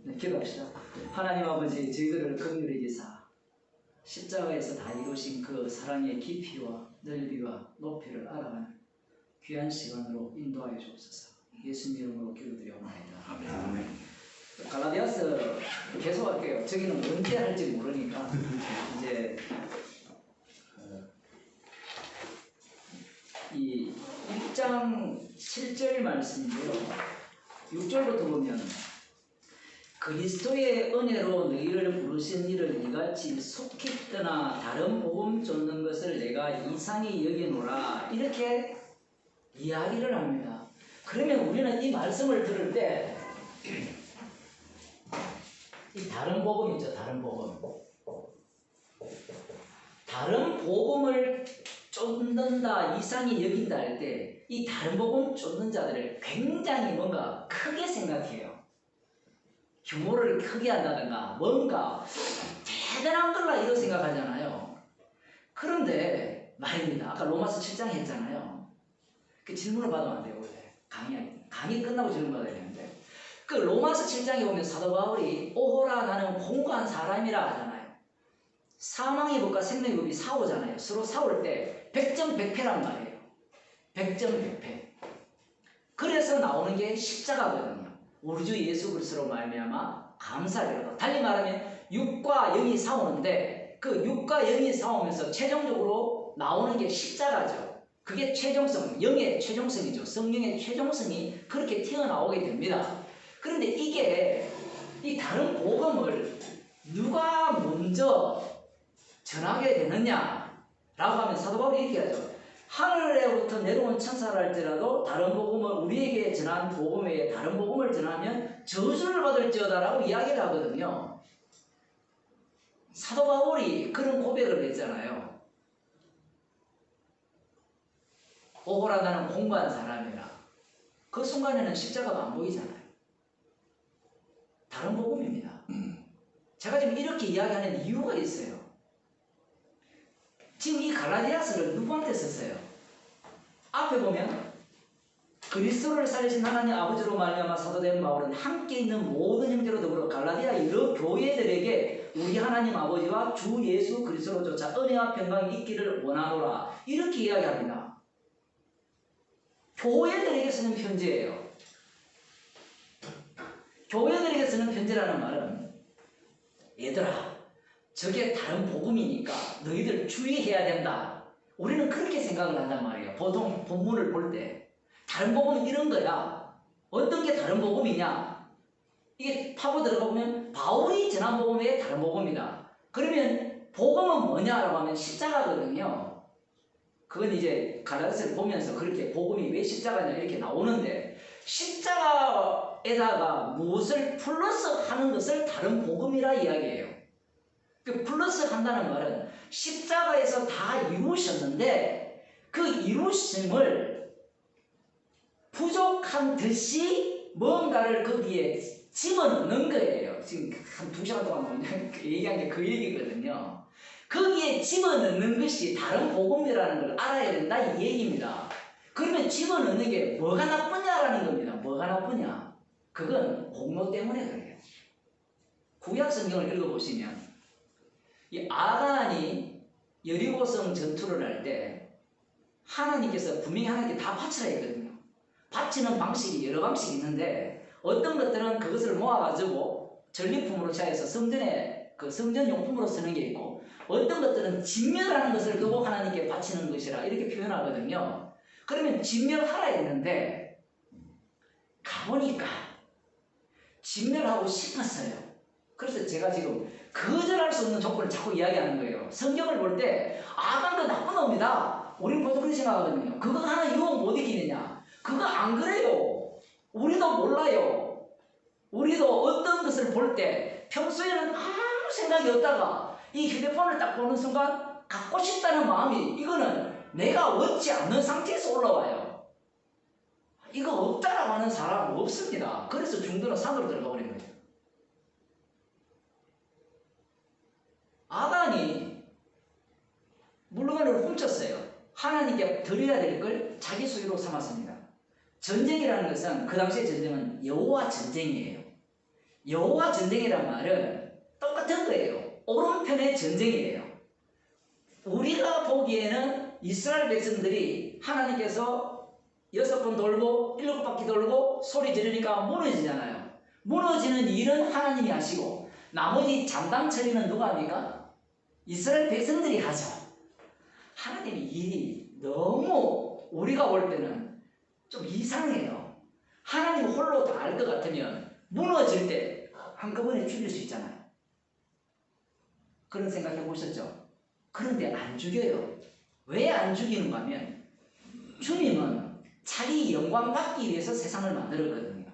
네, 기도합시다. 하나님 아버지, 저희들을 긍휼히 여기사 십자가에서 다 이루신 그 사랑의 깊이와 넓이와 높이를 알아가는 귀한 시간으로 인도하여 주옵소서. 예수님 이름으로 기도드리옵나이다. 아멘. 갈라디아서 계속할게요. 저기는 언제 할지 모르니까 이제 이 1장 7절 말씀인데요. 6절부터 보면 그리스도의 은혜로 너희를 부르신 이를 이같이 속히 떠나 다른 복음 쫓는 것을 내가 이상히 여기노라, 이렇게 이야기를 합니다. 그러면 우리는 이 말씀을 들을 때 이 다른 복음 있죠. 다른 복음. 다른 복음을 쫓는다, 이상히 여긴다 할 때 이 다른 복음 쫓는 자들을 굉장히 뭔가 크게 생각해요. 규모를 크게 한다든가 뭔가 대단한 걸라 이런 생각하잖아요. 그런데 말입니다. 아까 로마서 7장 했잖아요. 그 질문을 받으면 안 돼요. 원래 강의 끝나고 질문 받아야 되는데, 그 로마서 7장에 보면 사도 바울이 오호라 나는 공고한 사람이라 하잖아요. 사망의 법과 생명의 법이 싸우잖아요. 서로 싸울 때 100점100패란 말이에요. 100점100패. 그래서 나오는 게 십자가거든요. 우리 주 예수 그리스도로 말미암아 감사하리로다. 달리 말하면 육과 영이 싸우는데 그 육과 영이 싸우면서 최종적으로 나오는 게 십자가죠. 그게 최종성, 영의 최종성이죠. 성령의 최종성이 그렇게 튀어나오게 됩니다. 그런데 이게 이 다른 복음을 누가 먼저 전하게 되느냐라고 하면 사도 바울이 이렇게 하죠. 하늘에부터 내려온 천사를 할지라도 다른 복음을 우리에게 전한 복음 외에 다른 복음을 전하면 저주를 받을지어다라고 이야기를 하거든요. 사도 바울이 그런 고백을 했잖아요. 오호라 나는 공부한 사람이라. 그 순간에는 십자가가 안 보이잖아요. 다른 복음입니다. 제가 지금 이렇게 이야기하는 이유가 있어요. 지금 이 갈라디아서를 누구한테 썼어요? 앞에 보면 그리스도를 살리신 하나님 아버지로 말미암아 사도된 바울은 함께 있는 모든 형제로 더불어 갈라디아 여러 교회들에게 우리 하나님 아버지와 주 예수 그리스도로조차 은혜와 평강이 있기를 원하노라, 이렇게 이야기합니다. 교회들에게 쓰는 편지예요. 교회들에게 쓰는 편지라는 말은 얘들아, 저게 다른 복음이니까 너희들 주의해야 된다. 우리는 그렇게 생각을 한단 말이에요. 보통 본문을 볼 때 다른 복음은 이런 거야. 어떤 게 다른 복음이냐? 이게 파고 들어가 보면 바울이 전한 복음 외에 다른 복음이다. 그러면 복음은 뭐냐라고 하면 십자가거든요. 그건 이제 갈라디아서를 보면서 그렇게 복음이 왜 십자가냐 이렇게 나오는데, 십자가에다가 무엇을 플러스 하는 것을 다른 복음이라 이야기해요. 그 플러스 한다는 말은 십자가에서 다 이루셨는데 그 이루심을 부족한 듯이 뭔가를 거기에 집어넣는 거예요. 지금 한 2시간 동안 얘기한 게 그 얘기거든요. 거기에 집어넣는 것이 다른 복음이라는 걸 알아야 된다, 이 얘기입니다. 그러면 집어넣는 게 뭐가 나쁘냐라는 겁니다. 뭐가 나쁘냐? 그건 공로 때문에 그래요. 구약 성경을 읽어보시면 이 아간이 여리고성 전투를 할 때 하나님께서 분명히 하나님께 다 바치라 했거든요. 바치는 방식이 여러 방식이 있는데 어떤 것들은 그것을 모아가지고 전리품으로 취하여서 성전에 그 성전용품으로 쓰는 게 있고, 어떤 것들은 진멸하는 것을 두고 하나님께 바치는 것이라 이렇게 표현하거든요. 그러면 진멸하라 했는데 가보니까 진멸하고 싶었어요. 그래서 제가 지금 거절할 수 없는 조건을 자꾸 이야기하는 거예요. 성경을 볼 때 아간도 나쁜 놈이다, 우리는 보통 그렇게 생각하거든요. 그거 하나 유혹 못 이기느냐? 그거 안 그래요. 우리도 몰라요. 우리도 어떤 것을 볼 때 평소에는 아무 생각이 없다가 이 휴대폰을 딱 보는 순간 갖고 싶다는 마음이, 이거는 내가 얻지 않는 상태에서 올라와요. 이거 없다라고 하는 사람은 없습니다. 그래서 중도는 산으로 들어가 버린 거예요. 아간이 물건을 훔쳤어요. 하나님께 드려야 될 걸 자기 소유로 삼았습니다. 전쟁이라는 것은 그 당시의 전쟁은 여호와 전쟁이에요. 여호와 전쟁이란 말은 똑같은 거예요. 오른편의 전쟁이에요. 우리가 보기에는 이스라엘 백성들이 하나님께서 6번 돌고 7바퀴 돌고 소리 지르니까 무너지잖아요. 무너지는 일은 하나님이 하시고 나머지 장당 처리는 누가 합니까? 이스라엘 백성들이 하죠. 하나님의 일이 너무 우리가 볼 때는 좀 이상해요. 하나님 홀로 다 알 것 같으면 무너질 때 한꺼번에 죽일 수 있잖아요. 그런 생각 해보셨죠? 그런데 안 죽여요. 왜 안 죽이는가 하면 주님은 자기 영광 받기 위해서 세상을 만들었거든요.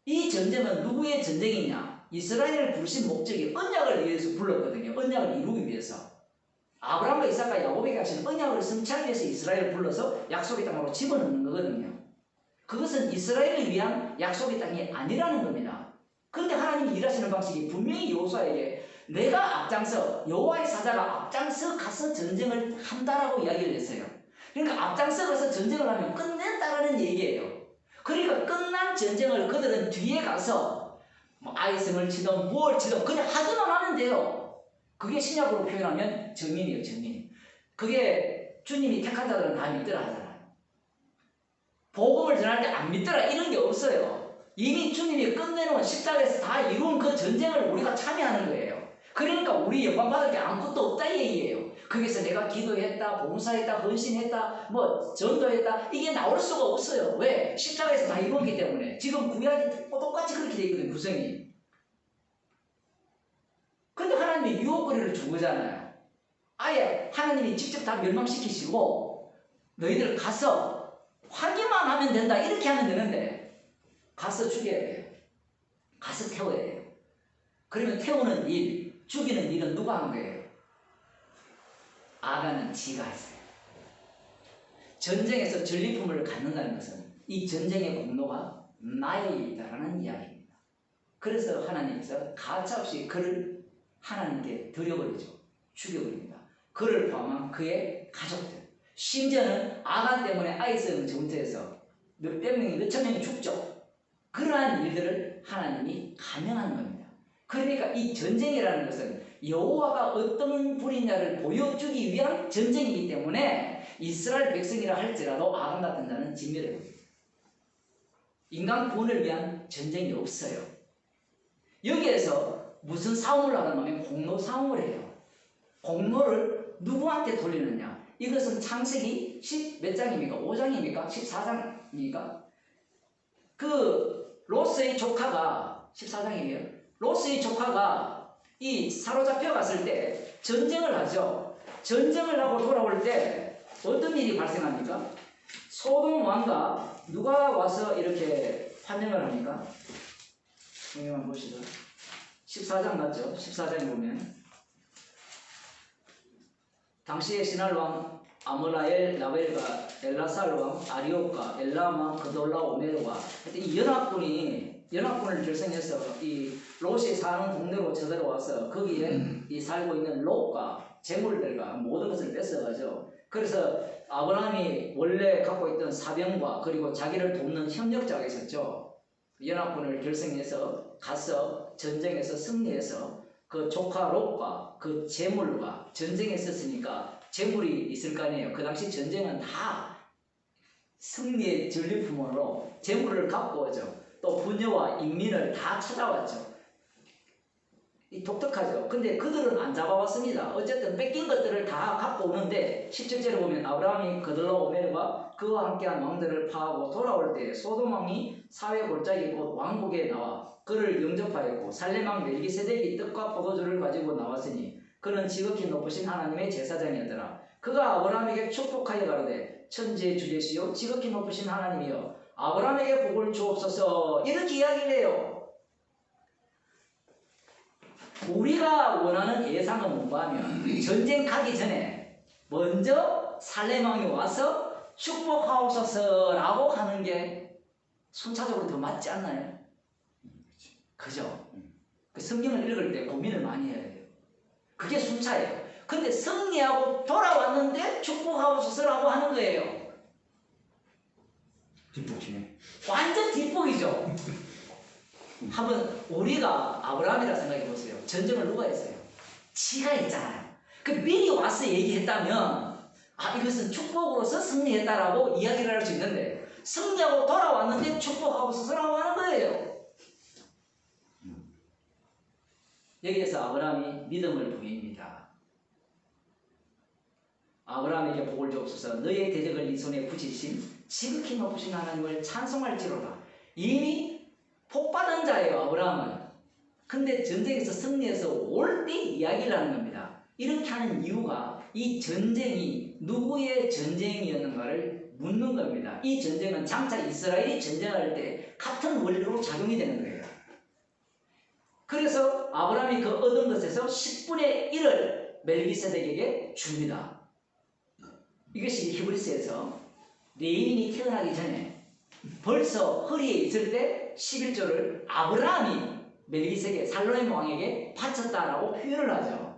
이 전쟁은 누구의 전쟁이냐? 이스라엘을 부르신 목적이 언약을 위해서 불렀거든요. 언약을 이루기 위해서. 아브라함과 이삭과 야곱에게 하신 언약을 성취하기 위해서 이스라엘을 불러서 약속의 땅으로 집어넣는 거거든요. 그것은 이스라엘을 위한 약속의 땅이 아니라는 겁니다. 그런데 하나님이 일하시는 방식이 분명히 여호수아에게 내가 앞장서 여호와의 사자가 앞장서 가서 전쟁을 한다라고 이야기를 했어요. 그러니까 앞장서 가서 전쟁을 하면 끝낸다라는 얘기예요. 그러니까 끝난 전쟁을 그들은 뒤에 가서 뭐 아이성을 치든 무엇을 치든 그냥 하기만 하면 돼요. 그게 신약으로 표현하면 정인이에요. 정인. 그게 주님이 택한 자들은 다 믿더라 하잖아요. 복음을 전할 때 안 믿더라 이런 게 없어요. 이미 주님이 끝내놓은 십자가에서 다 이룬 그 전쟁을 우리가 참여하는 거예요. 그러니까 우리 영광 받을 게 아무것도 없다 이 얘기예요. 거기서 내가 기도했다, 봉사했다, 헌신했다, 뭐 전도했다 이게 나올 수가 없어요. 왜? 십자가에서 다 이루었기 때문에. 지금 구약이 똑같이 그렇게 돼 있거든요. 구성이. 근데 하나님이 유혹거리를 준 거잖아요. 아예 하나님이 직접 다 멸망시키시고 너희들 가서 확인만 하면 된다 이렇게 하면 되는데 가서 죽여야 돼요. 가서 태워야 돼요. 그러면 태우는 일, 죽이는 일은 누가 한 거예요? 아간은 지가 했어요. 전쟁에서 전리품을 갖는다는 것은 이 전쟁의 공로가 나의 일이다라는 이야기입니다. 그래서 하나님께서 가차없이 그를 하나님께 드려버리죠. 죽여버립니다. 그를 포함한 그의 가족들. 심지어는 아간 때문에 아이성 전투에서 몇백 명이 몇천 명이 죽죠. 그러한 일들을 하나님이 감행한 겁니다. 그러니까 이 전쟁이라는 것은 여호와가 어떤 분이냐를 보여주기 위한 전쟁이기 때문에 이스라엘 백성이라 할지라도 아간 같은 자는 진멸해요. 인간 구원을 위한 전쟁이 없어요. 여기에서 무슨 싸움을 하냐면 공로 싸움을 해요. 공로를 누구한테 돌리느냐? 이것은 창세기 10 몇 장입니까? 5장입니까? 14장입니까? 그 롯의 조카가 14장이에요. 롯의 조카가 이 사로잡혀 갔을 때 전쟁을 하죠. 전쟁을 하고 돌아올 때 어떤 일이 발생합니까? 소돔 왕과 누가 와서 이렇게 환영을 합니까? 성경만 보시죠. 14장 맞죠? 14장에 보면 당시의 신할 왕 아므라엘, 라벨과 엘라살 왕 아리옥과 엘람 왕 그돌라 오메르와 이 연합군을 결성해서 이 롯이 사는 동네로 쳐들어와서 거기에 이 살고 있는 롯과 재물들과 모든 것을 뺏어가죠. 그래서 아브라함이 원래 갖고 있던 사병과 그리고 자기를 돕는 협력자가 있었죠. 연합군을 결성해서 가서 전쟁에서 승리해서 그 조카 롯과 그 재물과 전쟁에 있었으니까 재물이 있을 거 아니에요. 그 당시 전쟁은 다 승리의 전리품으로 재물을 갖고 오죠. 또 부녀와 인민을 다 찾아왔죠. 이 독특하죠. 근데 그들은 안 잡아왔습니다. 어쨌든 뺏긴 것들을 다 갖고 오는데 17절에 보면 아브라함이 그들라 오멜과 그와 함께한 왕들을 파하고 돌아올 때 소돔 왕이 사회 골짜기 곧 왕국에 나와 그를 영접하였고 살렘왕 멜기세덱이 떡과 포도주를 가지고 나왔으니 그는 지극히 높으신 하나님의 제사장이었더라. 그가 아브라함에게 축복하여 가로되 천지의 주제시요 지극히 높으신 하나님이여 아브라함에게 복을 주옵소서 이렇게 이야기를 해요. 우리가 원하는 예상은 뭔가 하면 전쟁 가기 전에 먼저 살렘왕이 와서 축복하옵소서라고 하는 게 순차적으로 더 맞지 않나요? 그죠? 그 성경을 읽을 때 고민을 많이 해야 돼요. 그게 순차예요. 근데 승리하고 돌아왔는데 축복하옵소서라고 하는 거예요. 뒷북이네. 완전 뒷북이죠. 한번 우리가 아브라함이라 생각해 보세요. 전쟁을 누가 했어요? 지가 했잖아요. 그 미리 와서 얘기했다면 이것은 축복으로서 승리했다라고 이야기를 할 수 있는데 승리하고 돌아왔는데 축복하고 스스로 하는 거예요. 여기에서 아브라함이 믿음을 보입니다. 아브라함에게 복을 주옵소서. 너의 대적을 네 손에 붙이신 지극히 높으신 하나님을 찬송할지로다. 이미 복받은 자예요, 아브라함은. 근데 전쟁에서 승리해서 올 때 이야기를 하는 겁니다. 이렇게 하는 이유가 이 전쟁이 누구의 전쟁이었는가를 묻는 겁니다. 이 전쟁은 장차 이스라엘이 전쟁할 때 같은 원리로 작용이 되는 거예요. 그래서 아브라함이 그 얻은 것에서 10분의 1을 멜기세덱에게 줍니다. 이것이 히브리서에서 레인이 태어나기 전에 벌써 허리에 있을 때 11조를 아브라함이 멜기세덱 살로몬 왕에게 바쳤다라고 표현을 하죠.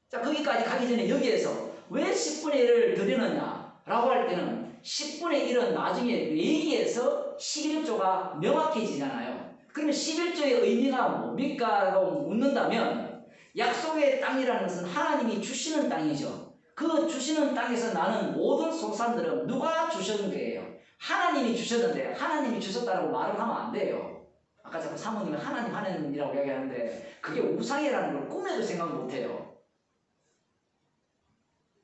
자, 거기까지 가기 전에 여기에서 왜 10분의 1을 드리느냐 라고 할 때는 10분의 1은 나중에 레위기에서 11조가 명확해지잖아요. 그러면 11조의 의미가 뭡니까? 라고 묻는다면 약속의 땅이라는 것은 하나님이 주시는 땅이죠. 그 주시는 땅에서 나는 모든 소산들은 누가 주셨는 거예요? 하나님이 주셨는데 하나님이 주셨다고 말을 하면 안 돼요. 아까 자꾸 사모님이 하나님이라고 이야기하는데 그게 우상이라는 걸 꿈에도 생각 못해요.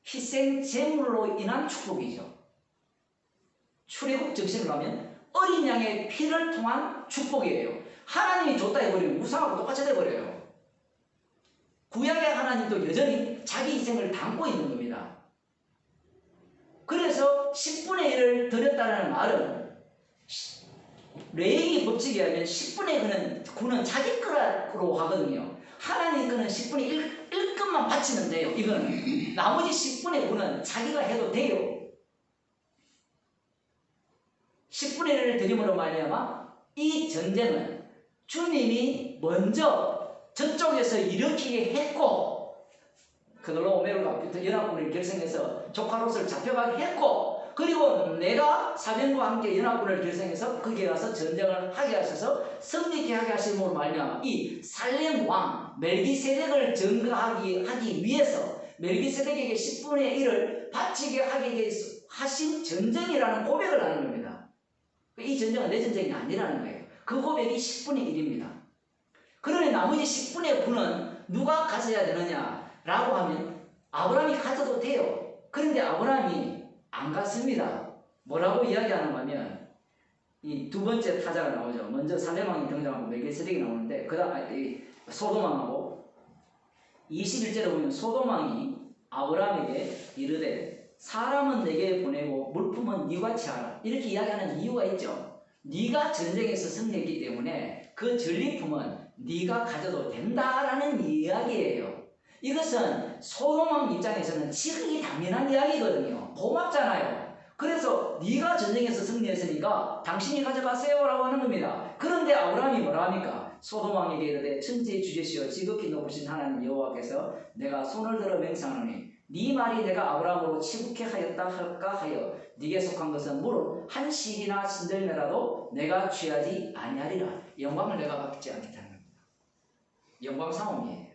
희생 제물로 인한 축복이죠. 출애굽 정신을 가면 어린 양의 피를 통한 축복이에요. 하나님이 줬다 해버리면 우상하고 똑같이 돼버려요. 구약의 하나님도 여전히 자기 희생을 담고 있는 겁니다. 그래서 10분의 1을 드렸다는 말은 레위기 법칙에 의하면 10분의 9는 자기 거라고 하거든요. 하나님 거는 10분의 1급만 바치면 돼요. 이거는 나머지 10분의 9는 자기가 해도 돼요. 10분의 1을 드림으로 말미암아 이 전쟁은 주님이 먼저 저쪽에서 일으키게 했고 그걸로 오메르가 연합군을 결성해서 조카롯을 잡혀가게 했고 그리고 내가 사병과 함께 연합군을 결성해서 거기에 가서 전쟁을 하게 하셔서 승리케 하게 하심으로 말미암아 이 살렘 왕 멜기세덱을 하기 위해서 멜기세덱에게 10분의 1을 바치게 하게 하신 전쟁이라는 고백을 하는 겁니다. 이 전쟁은 내 전쟁이 아니라는 거예요. 그 고백이 10분의 1입니다. 그러니 나머지 10분의 9는 누가 가져야 되느냐라고 하면 아브라함이 가져도 돼요. 그런데 아브라함이 안 갔습니다. 뭐라고 이야기하는가 하면 이 두 번째 타자가 나오죠. 먼저 살렘왕이 등장하고 멜기세덱이 나오는데 그 다음 소돔왕하고 21절에 보면 소돔왕이 아브라함에게 이르되 사람은 내게 보내고 물품은 네가 취하라 이렇게 이야기하는 이유가 있죠. 네가 전쟁에서 승리했기 때문에 그 전리품은 네가 가져도 된다라는 이야기예요. 이것은 소돔왕 입장에서는 지극히 당연한 이야기거든요. 고맙잖아요. 그래서 네가 전쟁에서 승리했으니까 당신이 가져가세요 라고 하는 겁니다. 그런데 아브라함이 뭐라 합니까? 소돔왕에게 이르되 천지의 주제시여 지극히 높으신 하나님 여호와께서 내가 손을 들어 맹세하노니 네 말이 내가 아브라함으로 치국케 하였다 할까 하여 네게 속한 것은 물론 한 실이나 신들매라도 내가 취하지 아니하리라. 영광을 내가 받지 않겠다는 겁니다. 영광 상음이에요.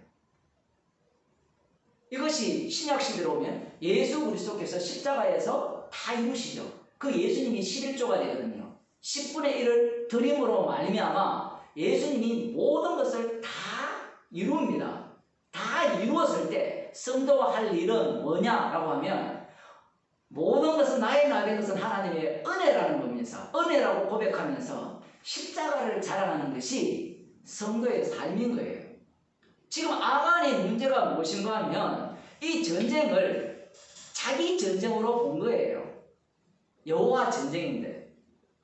이것이 신약시대로 오면 예수 그리스도께서 십자가에서 다 이루시죠. 그 예수님이 11조가 되거든요. 10분의 1을 드림으로 말미암아 예수님이 모든 것을 다 이룹니다. 다 이루었을 때 성도가 할 일은 뭐냐라고 하면 모든 것은 나의 것은 하나님의 은혜라는 겁니다. 은혜라고 고백하면서 십자가를 자랑하는 것이 성도의 삶인 거예요. 지금 아간의 문제가 무엇인가 하면 이 전쟁을 자기 전쟁으로 본 거예요. 여호와 전쟁인데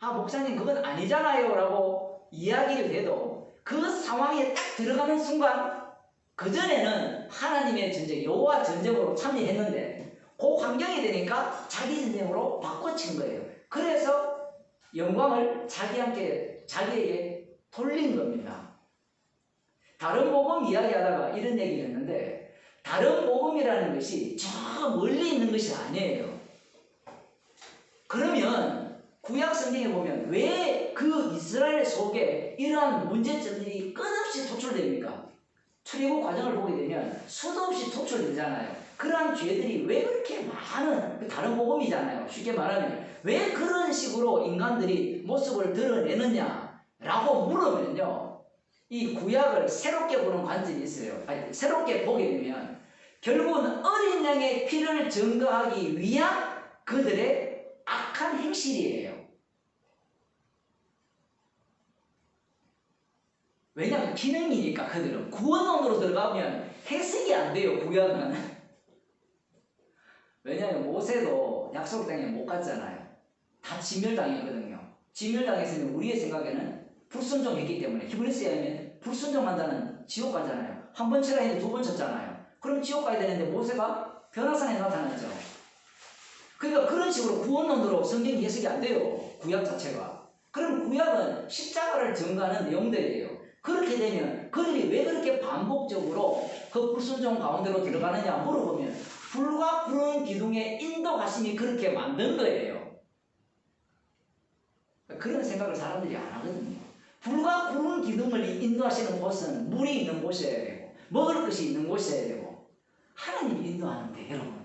목사님 그건 아니잖아요 라고 이야기를 해도 그 상황에 딱 들어가는 순간 그전에는 하나님의 전쟁, 여호와 전쟁으로 참여했는데 그 환경이 되니까 자기 전쟁으로 바꿔친 거예요. 그래서 영광을 자기에게 돌린 겁니다. 다른 복음 이야기하다가 이런 얘기를 했는데 다른 복음이라는 것이 저 멀리 있는 것이 아니에요. 그러면 구약 성경에 보면 왜 그 이스라엘 속에 이러한 문제점들이 끝없이 도출됩니까? 출애굽 과정을 보게 되면 수도 없이 도출되잖아요. 그러한 죄들이 왜 그렇게 많은, 다른 복음이잖아요. 쉽게 말하면 왜 그런 식으로 인간들이 모습을 드러내느냐 라고 물으면요, 이 구약을 새롭게 보는 관점이 있어요. 아니, 새롭게 보게 되면 결국은 어린 양의 피를 증거하기 위한 그들의 악한 행실이에요. 왜냐하면 기능이니까. 그들은 구원론으로 들어가면 해석이 안 돼요. 구약은. 왜냐하면 모세도 약속 땅에 못 갔잖아요. 다 진멸당했거든요. 진멸당했으면 우리의 생각에는 불순종했기 때문에, 히브리서에 의하면 불순종한다는 지옥 가잖아요. 한 번 치라 했는데 두 번 쳤잖아요. 그럼 지옥 가야 되는데 모세가 변화산에 나타났죠. 그러니까 그런 식으로 구원론으로 성경 해석이 안 돼요. 구약 자체가. 그럼 구약은 십자가를 증거하는 내용들이에요. 그렇게 되면 그들이 왜 그렇게 반복적으로 그 불순종 가운데로 들어가느냐 물어보면 불과 푸른 기둥의 인도하심이 그렇게 만든 거예요. 그런 생각을 사람들이 안 하거든요. 불과 푸른 기둥을 인도하시는 곳은 물이 있는 곳이어야 되고 먹을 것이 있는 곳이어야 되고 하나님이 인도하는데 여러분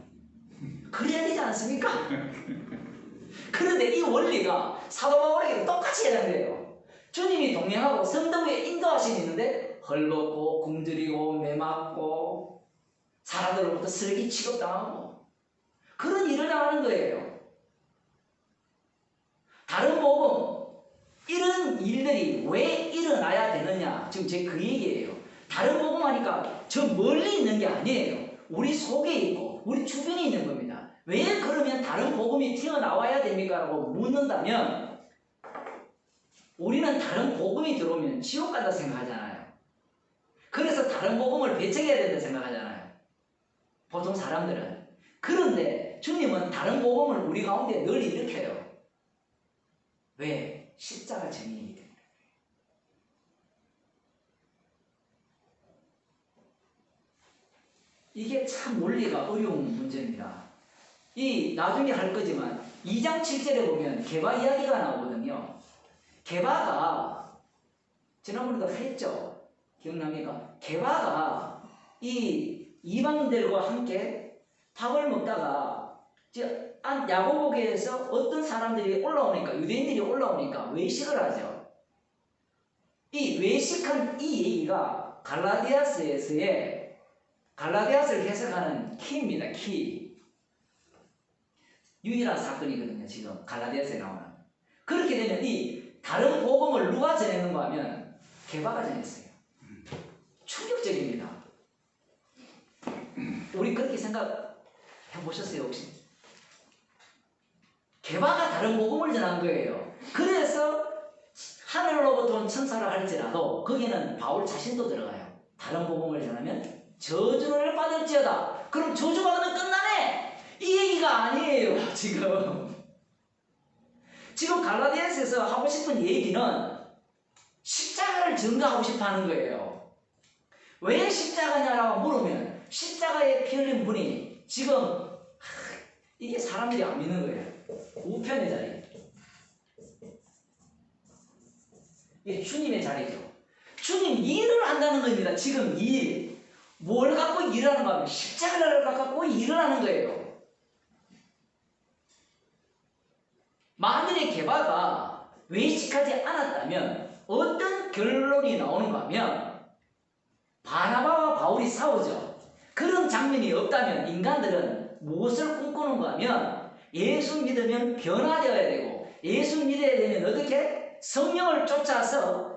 그래야 되지 않습니까? 그런데 이 원리가 사도 바울에게도 똑같이 해당돼요. 주님이 동행하고 성도 위에 인도하심이 있는데 헐벗고 굶주리고 매맞고 사람들로부터 쓰레기 취급당하고 그런 일을 당하는 거예요. 다른 복음 이런 일들이 왜 일어나야 되느냐 지금 제 그 얘기예요. 다른 복음 하니까 저 멀리 있는 게 아니에요. 우리 속에 있고 우리 주변에 있는 겁니다. 왜 그러면 다른 복음이 튀어나와야 됩니까? 라고 묻는다면 우리는 다른 복음이 들어오면 지옥 간다 생각하잖아요. 그래서 다른 복음을 배척해야 된다 생각하잖아요. 보통 사람들은. 그런데 주님은 다른 복음을 우리 가운데 늘 일으켜요. 왜? 십자가 증인이기 때문에. 이게 참 원리가 어려운 문제입니다. 이 나중에 할 거지만 2장 7절에 보면 게바 이야기가 나오거든요. 게바가 지난번에도 했죠. 기억납니까? 게바가 이 이방인들과 함께 밥을 먹다가 야고보교에서 어떤 사람들이 올라오니까 유대인들이 올라오니까 외식을 하죠. 이 외식한 이 얘기가 갈라디아서에서의 갈라디아서를 해석하는 키입니다. 키. 유일한 사건이거든요. 지금 갈라디아서에 나오는. 그렇게 되면 이 다른 복음을 누가 전했는가 하면 게바가 전했어요. 충격적입니다. 우리 그렇게 생각해 보셨어요 혹시? 게바가 다른 복음을 전한 거예요. 그래서 하늘로부터 온 천사를 할지라도 거기는 바울 자신도 들어가요. 다른 복음을 전하면 저주를 받을지어다. 그럼 저주 받으면 끝나네. 이 얘기가 아니에요. 지금 갈라디아서에서 하고 싶은 얘기는 십자가를 증거하고 싶어 하는 거예요. 왜 십자가냐라고 물으면 십자가에 피 흘린 분이 지금 이게 사람들이 안 믿는 거예요. 우편의 자리. 이게 주님의 자리죠. 주님 일을 한다는 겁니다. 지금 일. 뭘 갖고 일을 하는가 하면 십자가를 갖고 일을 하는 거예요. 만일에 게바가 외식하지 않았다면 어떤 결론이 나오는가 하면 바나바와 바울이 싸우죠. 그런 장면이 없다면 인간들은 무엇을 꿈꾸는가 하면 예수 믿으면 변화되어야 되고 예수 믿어야 되면 어떻게? 성령을 쫓아서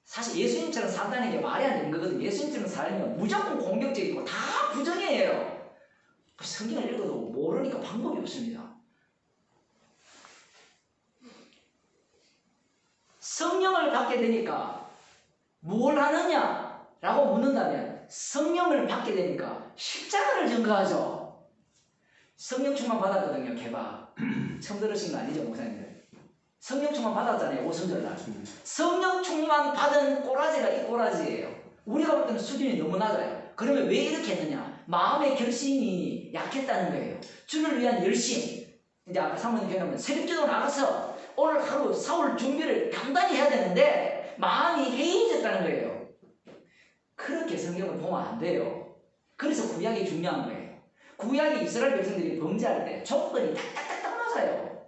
사실 예수님처럼 산다는 게 말이 안 되는 거거든요. 예수님처럼 살면 무조건 공격적이고 다 부정이에요. 성경을 읽어도 모르니까 방법이 없습니다. 성령을 받게 되니까 뭘 하느냐? 라고 묻는다면 성령을 받게 되니까 십자가를 증거하죠. 성령 충만 받았거든요. 게바. 처음 들으신 거 아니죠 목사님들? 성령 충만 받았잖아요. 오순절날. 성령 충만 받은 꼬라지가 이 꼬라지예요. 우리가 볼 때는 수준이 너무 낮아요. 그러면 왜 이렇게 했느냐? 마음의 결심이 약했다는 거예요. 주를 위한 열심. 이제 아까 사모님 기억하면 새벽기도 나가서 오늘 하루 사올 준비를 간단히 해야 되는데 마음이 해이해졌다는 거예요. 그렇게 성경을 보면 안 돼요. 그래서 구약이 중요한 거예요. 구약이 이스라엘 백성들이 범죄할 때 조건이 딱딱딱 맞아요.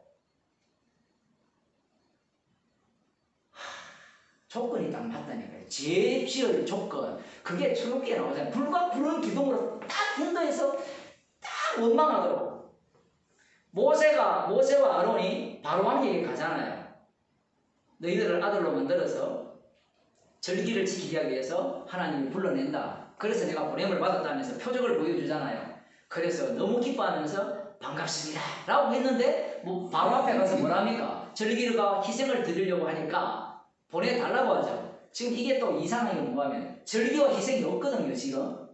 조건이 딱 맞다니까요. 죄 지을 조건. 그게 철록기에 나오잖아요. 불과 불은 기둥으로 딱 분도해서 딱 원망하도록. 모세와 아론이 바로왕에게 가잖아요. 너희들을 아들로 만들어서 절기를 지키기 위해서 하나님이 불러낸다. 그래서 내가 보냄을 받았다면서 표적을 보여주잖아요. 그래서 너무 기뻐하면서 반갑습니다 라고 했는데 바로 앞에 가서 뭐랍니까? 절기가 희생을 드리려고 하니까 보내달라고 하죠. 지금 이게 또 이상한 게 뭔가 하면 절기와 희생이 없거든요. 지금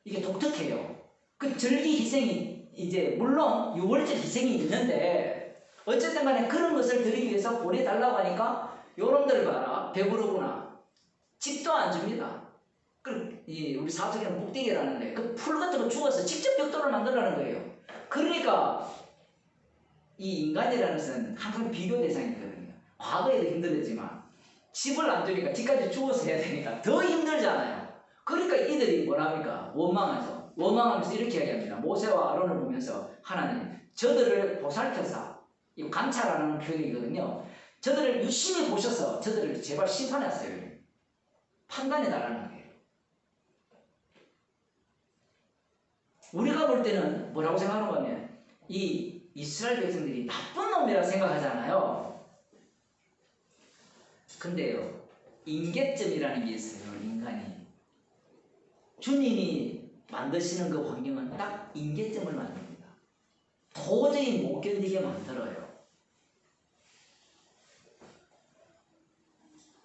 이게 독특해요. 그 절기 희생이 이제 물론 유월절 희생이 있는데 어쨌든 간에 그런 것을 드리기 위해서 보내달라고 하니까 요놈들 봐라 배부르구나. 집도 안 줍니다. 우리 사투리는 목대기라는데 그 풀 같은 거 주워서 직접 벽돌을 만들라는 거예요. 그러니까 이 인간이라는 것은 항상 비교 대상이거든요. 과거에도 힘들었지만 집을 안 주니까 집까지 주워서 해야 되니까 더 힘들잖아요. 그러니까 이들이 뭐랍니까? 원망하죠. 원망하면서 이렇게 이야기합니다. 모세와 아론을 보면서 하나님 저들을 보살펴사, 이 감찰하는 표현이거든요. 저들을 유심히 보셔서 저들을 제발 심판하세요. 판단해달라는 거예요. 우리가 볼 때는 뭐라고 생각하는가 하면 이 이스라엘 백성들이 나쁜 놈이라 생각하잖아요. 근데요, 인계점이라는 게 있어요. 인간이 주님이 만드시는 그 환경은 딱 인계점을 만듭니다. 도저히 못 견디게 만들어요.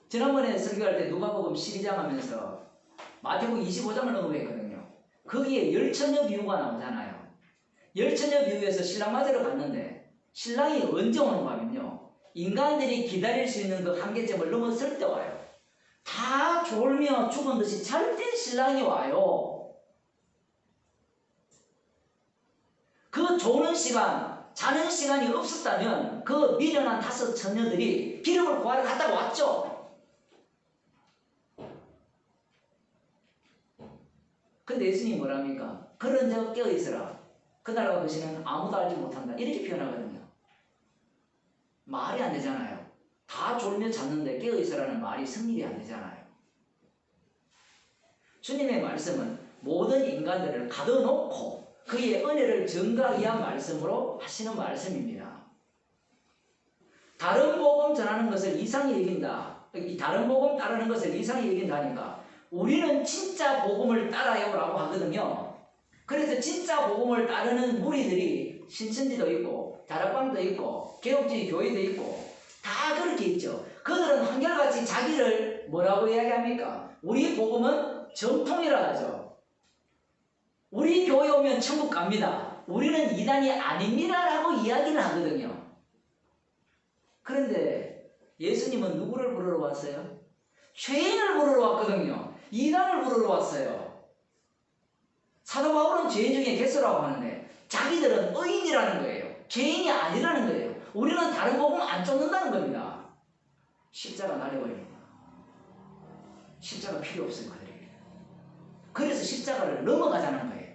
지난번에 설교할 때 누가복음 12장 하면서 마태복음 25장을 언급했거든요. 거기에 열처녀 비유가 나오잖아요. 열처녀 비유에서 신랑 맞으러 갔는데 신랑이 언제 오는가 하면요, 인간들이 기다릴 수 있는 그 한계점을 넘었을 때 와요. 다 졸며 죽은 듯이 잘 때 신랑이 와요. 그 조는 시간, 자는 시간이 없었다면 그 미련한 5 처녀들이 기름을 구하러 갔다가 왔죠. 근데 예수님이 뭐랍니까? 그런 저 깨어있으라. 그날과 그 시는 아무도 알지 못한다. 이렇게 표현하거든요. 말이 안 되잖아요. 다 졸며 잤는데 깨어있으라는 말이 성립이 안 되잖아요. 주님의 말씀은 모든 인간들을 가둬놓고 그의 은혜를 증가하기 위한 말씀으로 하시는 말씀입니다. 다른 복음 전하는 것을 이상히 여긴다. 다른 복음 따르는 것을 이상히 여긴다니까 우리는 진짜 복음을 따라요 라고 하거든요. 그래서 진짜 복음을 따르는 무리들이 신천지도 있고 다락방도 있고 개혁주의 교회도 있고 다 그렇게 있죠. 그들은 한결같이 자기를 뭐라고 이야기합니까? 우리 복음은 정통이라 하죠. 우리 교회 오면 천국 갑니다. 우리는 이단이 아닙니다 라고 이야기를 하거든요. 그런데 예수님은 누구를 부르러 왔어요? 죄인을 부르러 왔거든요. 이단을 부르러 왔어요. 사도 바울은 죄인 중에 개수라고 하는데 자기들은 의인이라는 거예요. 죄인이 아니라는 거예요. 우리는 다른 복음 안 쫓는다는 겁니다. 십자가 날려버립니다. 십자가 필요 없어요. 그들에게. 그래서 십자가를 넘어가자는 거예요.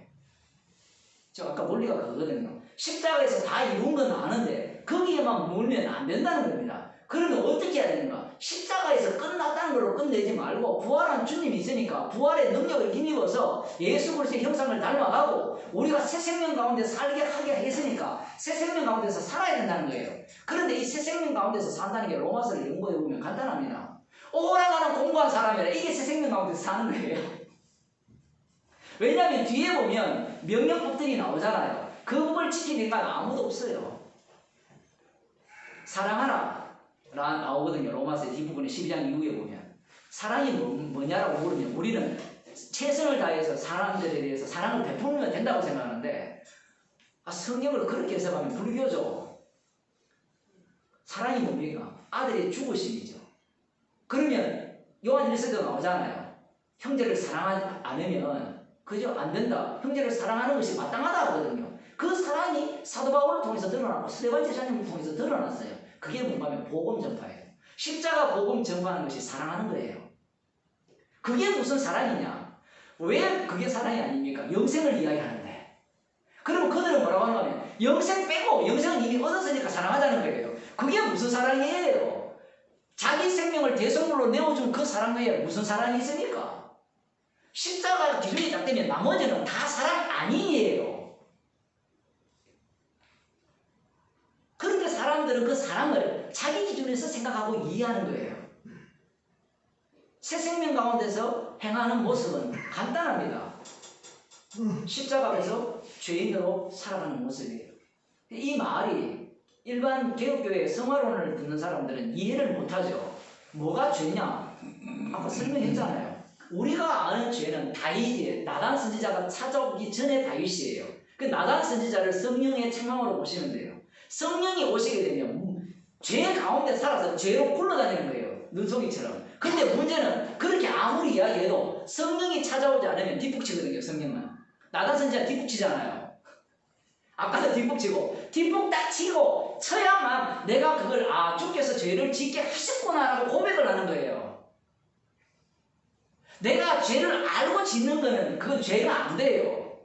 저 아까 논리가 그거거든요. 십자가에서 다 이룬 건 아는데 거기에만 몰면 안 된다는 겁니다. 그러면 어떻게 해야 되는가? 십자가에서 끝났다는 걸로 끝내지 말고 부활한 주님이 있으니까 부활의 능력을 힘입어서 예수 그리스도의 형상을 닮아가고 우리가 새 생명 가운데 살게 하게 했으니까 새 생명 가운데서 살아야 된다는 거예요. 그런데 이 새 생명 가운데서 산다는 게 로마서를 연구해 보면 간단합니다. 오라가는 공부한 사람이라 이게 새 생명 가운데서 사는 거예요. 왜냐하면 뒤에 보면 명령법들이 나오잖아요. 그 법을 지키는 인간 아무도 없어요. 사랑하라 라 나오거든요. 로마서 뒷부분에 12장 이후에 보면 사랑이 뭐냐라고 물으면 우리는 최선을 다해서 사람들에 대해서 사랑을 베풀면 된다고 생각하는데 성경을 그렇게 해석하면 불교죠. 사랑이 뭡니까? 아들의 죽으심이죠. 그러면 요한 1서도 나오잖아요. 형제를 사랑하지 않으면 그죠? 안 된다. 형제를 사랑하는 것이 마땅하다 하거든요. 그 사랑이 사도 바울을 통해서 드러나고 스데반 제사님을 통해서 드러났어요. 그게 뭔가 하면 복음 전파예요. 십자가 복음 전파하는 것이 사랑하는 거예요. 그게 무슨 사랑이냐? 왜 그게 사랑이 아닙니까? 영생을 이야기하는데. 그러면 그들은 뭐라고 하냐면 영생 빼고 영생은 이미 얻었으니까 사랑하자는 거예요. 그게 무슨 사랑이에요? 자기 생명을 대속물로 내어준 그 사랑 외에 무슨 사랑이 있습니까? 십자가 기준이 딱 되면 나머지는 다 사랑 아니에요. 그런데 사람들은 그 사랑을 자기 기준에서 생각하고 이해하는 거예요. 새 생명 가운데서 행하는 모습은 간단합니다. 십자가 앞에서 죄인으로 살아가는 모습이에요. 이 말이 일반 개혁교회 성화론을 듣는 사람들은 이해를 못하죠. 뭐가 죄냐? 아까 설명했잖아요. 우리가 아는 죄는 다윗이에요. 나단 선지자가 찾아오기 전에 다윗이에요. 그 나단 선지자를 성령의 책망으로 보시면 돼요. 성령이 오시게 되면 죄 가운데 살아서 죄로 굴러다니는 거예요. 눈송이처럼. 근데 문제는 그렇게 아무리 이야기해도 성령이 찾아오지 않으면 뒷북치거든요. 성령은. 나단 선지자 뒷북치잖아요. 아까도 뒷북치고 뒷북 딱 치고 쳐야만 내가 그걸 주께서 죄를 짓게 하셨구나라고 고백을 하는 거예요. 내가 죄를 알고 짓는 거는 그건 죄가 안 돼요.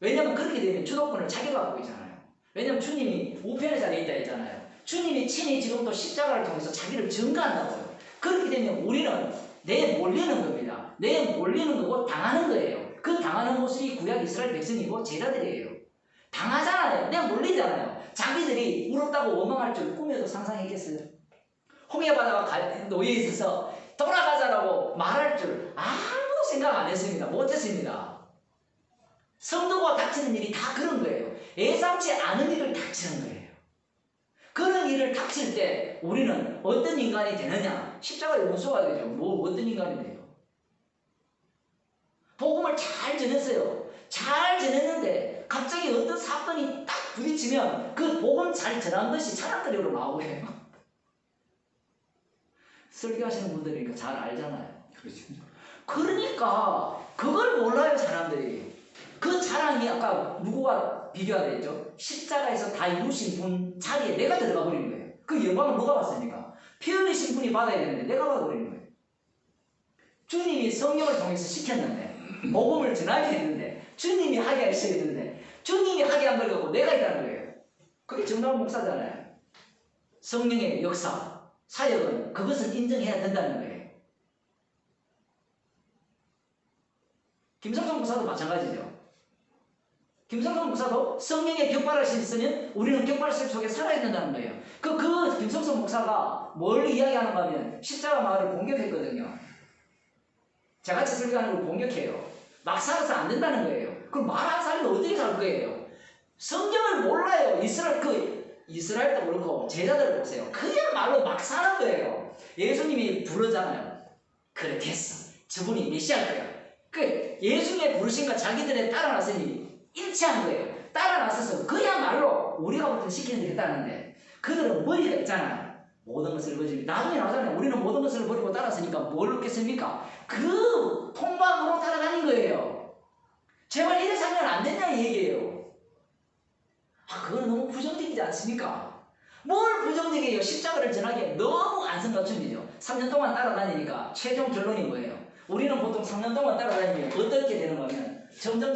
왜냐면 그렇게 되면 주도권을 자기가 갖고 있잖아요. 왜냐면 주님이 우편의 자리에 있다 했잖아요. 주님이 친히 지금도 십자가를 통해서 자기를 증거한다고요. 그렇게 되면 우리는 내 몰리는 겁니다. 내 몰리는 거고 당하는 거예요. 그 당하는 모습이 구약 이스라엘 백성이고 제자들이에요. 당하잖아요. 내가 몰리잖아요. 자기들이 울었다고 원망할 줄 꿈에도 상상했겠어요? 홍해바다가 놓여 있어서 돌아가자라고 말할 줄 아무도 생각 안 했습니다. 못했습니다. 성도가 닥치는 일이 다 그런 거예요. 예상치 않은 일을 닥치는 거예요. 그런 일을 닥칠 때 우리는 어떤 인간이 되느냐? 십자가의 원수가 되죠. 어떤 인간이 돼요? 복음을 잘 전했어요. 잘 전했는데 갑자기 어떤 사건이 딱 부딪히면 그 복음 잘 전한 것이 찬양거리로 나오고요. 설교하시는 분들이니까 잘 알잖아요. 그렇죠. 그러니까 그걸 몰라요, 사람들이. 그 자랑이 아까 누구와 비교가 되죠? 십자가에서 다 이루신 분 자리에 내가 들어가 버리는 거예요. 그 영광을 누가 받습니까? 피 흘리신 분이 받아야 되는데 내가 받아버리는 거예요. 주님이 성령을 통해서 시켰는데 복음을 전하게 했는데 주님이 하게 하셨는데 주님이 하게 한 걸 갖고 내가 했다는 거예요. 그게 정답 목사잖아요. 성령의 역사, 사역은 그것은 인정해야 된다는 거예요. 김성성 목사도 마찬가지죠. 김성성 목사도 성령의 격발하심이 있으면 우리는 격발심 속에 살아야 된다는 거예요. 그 김성성 목사가 뭘 이야기하는가 하면 십자가 마을을 공격했거든요. 저같이 설교하는 걸 공격해요. 막 살아서 안 된다는 거예요. 그럼 말하는 사람이 어떻게 살 거예요? 성경을 몰라요. 이스라엘도 그렇고 제자들을 보세요. 그야말로 막 사는 거예요. 예수님이 부르잖아요. 그래 됐어. 저분이 메시아일 거야. 그 예수님의 부르심과 자기들의 따라 나서니 일치한 거예요. 따라 나서서 그야말로 우리가 보통 시키는 데 했다는데 그들은 머리가 있잖아요. 모든 것을 버리고 나중에 나오잖아요. 우리는 모든 것을 버리고 따랐으니까 뭘 얻겠습니까? 그 통방으로 따라다닌 거예요. 제발 이래 살면 안 된다는 얘기예요. 그건 너무 부정적이지 않습니까? 뭘 부정적이에요? 십자가를 전하기에 너무 안성맞춤이죠. 3년 동안 따라다니니까 최종 결론이 뭐예요? 우리는 보통 3년 동안 따라다니면 어떻게 되는 거면 점점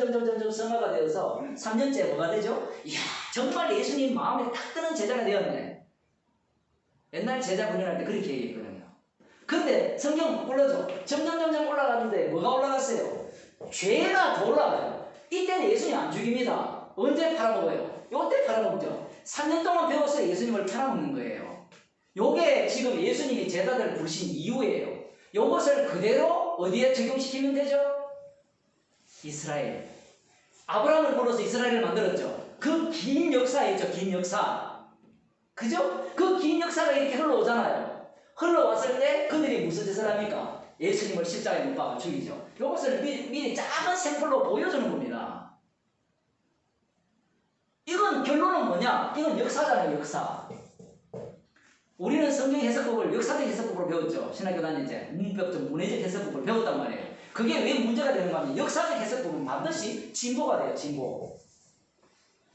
성화가 되어서 3년째 뭐가 되죠? 이야 정말 예수님 마음에 딱 드는 제자가 되었네. 옛날 제자 훈련할 때 그렇게 얘기했거든요. 그런데 성경 올라줘. 점점 올라가는데 뭐가 올라갔어요? 죄가 더 올라가요. 이때는 예수님 안 죽입니다. 언제 팔아먹어요? 요때 팔아먹죠. 3년 동안 배워서 예수님을 팔아먹는 거예요. 요게 지금 예수님이 제자들을 부르신 이유예요. 요것을 그대로 어디에 적용시키면 되죠? 이스라엘. 아브라함을 불러서 이스라엘을 만들었죠. 그 긴 역사에 있죠. 긴 역사. 그죠? 그 긴 역사가 이렇게 흘러오잖아요. 흘러왔을 때 그들이 무슨 짓을 합니까? 예수님을 십자가에 못 박아 죽이죠. 이것을 미리 작은 샘플로 보여주는 겁니다. 이건 결론은 뭐냐? 이건 역사잖아요. 역사. 우리는 성경 해석법을 역사적 해석법으로 배웠죠. 신학교 다닐 때 문법적 문해적 해석법을 배웠단 말이에요. 그게 왜 문제가 되는가 하면 역사적 해석법은 반드시 진보가 돼요. 진보.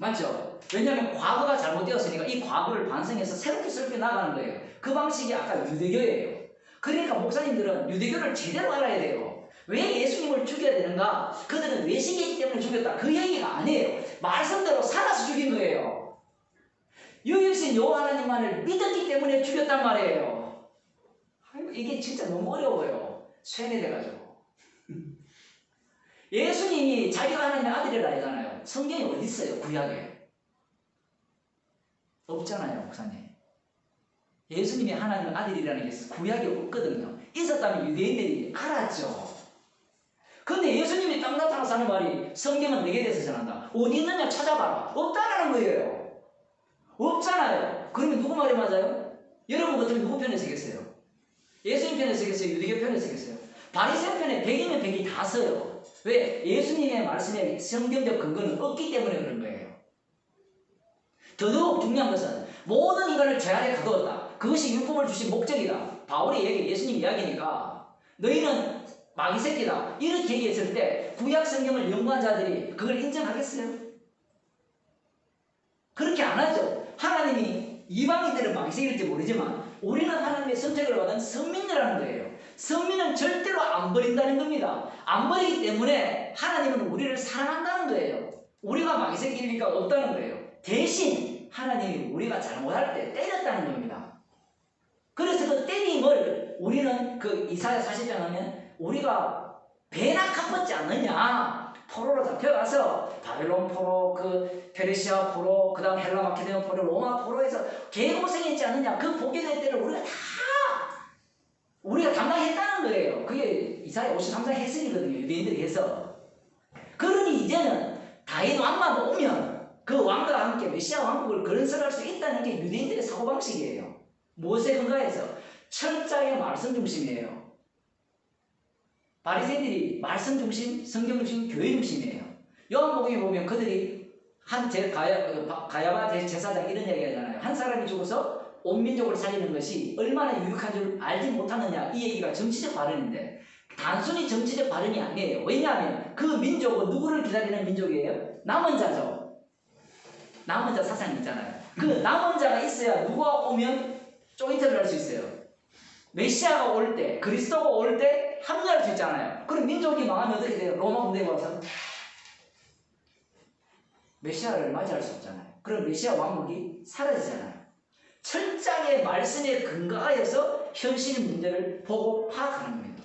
맞죠? 왜냐하면 과거가 잘못되었으니까 이 과거를 반성해서 새롭게 새롭게 나가는 거예요. 그 방식이 아까 유대교예요. 그러니까 목사님들은 유대교를 제대로 알아야 돼요. 왜 예수님을 죽여야 되는가? 그들은 외식이기 때문에 죽였다. 그 얘기가 아니에요. 말씀대로 살아서 죽인 거예요. 유일신 여호와 하나님만을 믿었기 때문에 죽였단 말이에요. 이게 진짜 너무 어려워요. 쇠뇌돼가지고. 예수님이 자기가 하나님의 아들이라 하잖아요. 성경에 어디 있어요? 구약에. 없잖아요, 목사님. 예수님이 하나님의 아들이라는 게 구약에 없거든요. 있었다면 유대인들이 알았죠. 근데 예수님이 딱 나타나서 하는 말이 성경은 내게 대해서 전한다. 어디 있느냐 찾아봐라. 없다라는 거예요. 없잖아요. 그러면 누구 말이 맞아요? 여러분 같으면 누구 편에 서겠어요? 예수님 편에 서겠어요? 유대교 편에 서겠어요? 바리새인 편에 100이면 100이 다 서요. 왜? 예수님의 말씀에 성경적 근거는 없기 때문에 그런 거예요. 더더욱 중요한 것은 모든 인간을 죄 아래 가두었다. 그것이 율법을 주신 목적이다. 바울의 얘기, 예수님 이야기니까 너희는 마귀 새끼다. 이렇게 얘기했을 때 구약 성경을 연구한 자들이 그걸 인정하겠어요? 그렇게 안 하죠. 하나님이 이방인들은 마귀 새끼일지 모르지만 우리는 하나님의 선택을 받은 선민이라는 거예요. 선민은 절대로 안 버린다는 겁니다. 안 버리기 때문에 하나님은 우리를 사랑한다는 거예요. 우리가 마귀 새끼니까 없다는 거예요. 대신 하나님이 우리가 잘못할 때 때렸다는 겁니다. 그래서 그 때림을 우리는 그 이사야 40장 하면 우리가 배나 갚았지 않느냐. 포로로 잡혀가서 바벨론 포로, 그 페르시아 포로, 그 다음 헬라 마케도니아 포로, 로마 포로에서 개고생했지 않느냐. 그 보게될 때를 우리가 담당했다는 거예요. 그게 이사야 53장 해석이거든요. 유대인들이 해서. 그러니 이제는 다윗 왕만 오면 그 왕과 함께 메시아 왕국을 건설할 수 있다는 게 유대인들의 사고방식이에요. 무엇에 근거해서? 철자의 말씀 중심이에요. 바리새인들이 말씀 중심, 성경 중심, 교회 중심이에요. 요한복음에 보면 그들이 가야바 제사장 이런 얘기 하잖아요. 한 사람이 죽어서 온 민족을 살리는 것이 얼마나 유익한 줄 알지 못하느냐. 이 얘기가 정치적 발언인데 단순히 정치적 발언이 아니에요. 왜냐하면 그 민족은 누구를 기다리는 민족이에요? 남은 자죠. 남은 자 사상이 있잖아요. 그 남은 자가 있어야 누가 오면 조인트를 할 수 있어요. 메시아가 올 때, 그리스도가 올 때 합류할 수 있잖아요. 그럼 민족이 망하면 어떻게 돼요? 로마 군대에 와서 메시아를 맞이할 수 없잖아요. 그럼 메시아 왕국이 사라지잖아요. 철장의 말씀에 근거하여서 현실 문제를 보고 파악하는 겁니다.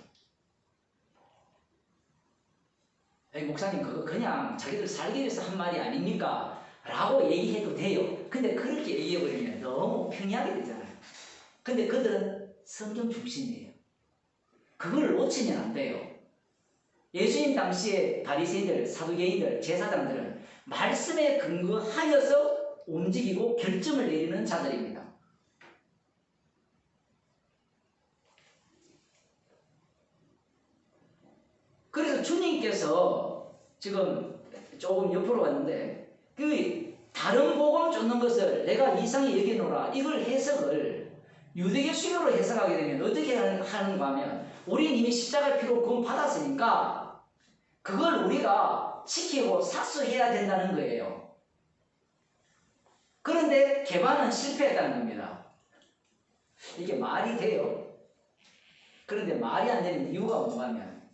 목사님 그거 그냥 자기들 살기 위해서 한 말이 아닙니까? 라고 얘기해도 돼요. 근데 그렇게 얘기해버리면 너무 평이하게 되잖아요. 근데 그들은 성경 중심이에요. 그걸 놓치면 안 돼요. 예수님 당시에 바리새인들, 사두개인들, 제사장들은 말씀에 근거하여서 움직이고 결정을 내리는 자들입니다. 그래서 주님께서 지금 조금 옆으로 갔는데 그 다른 복음 쫓는 것을 내가 이상히 여기노라 이걸 해석을 유대교 수교로 해석하게 되면 어떻게 하는가 하면 우리는 이미 십자가의 피로 구원 받았으니까 그걸 우리가 지키고 사수해야 된다는 거예요. 그런데 개반은 실패했다는 겁니다. 이게 말이 돼요? 그런데 말이 안 되는 이유가 뭐냐면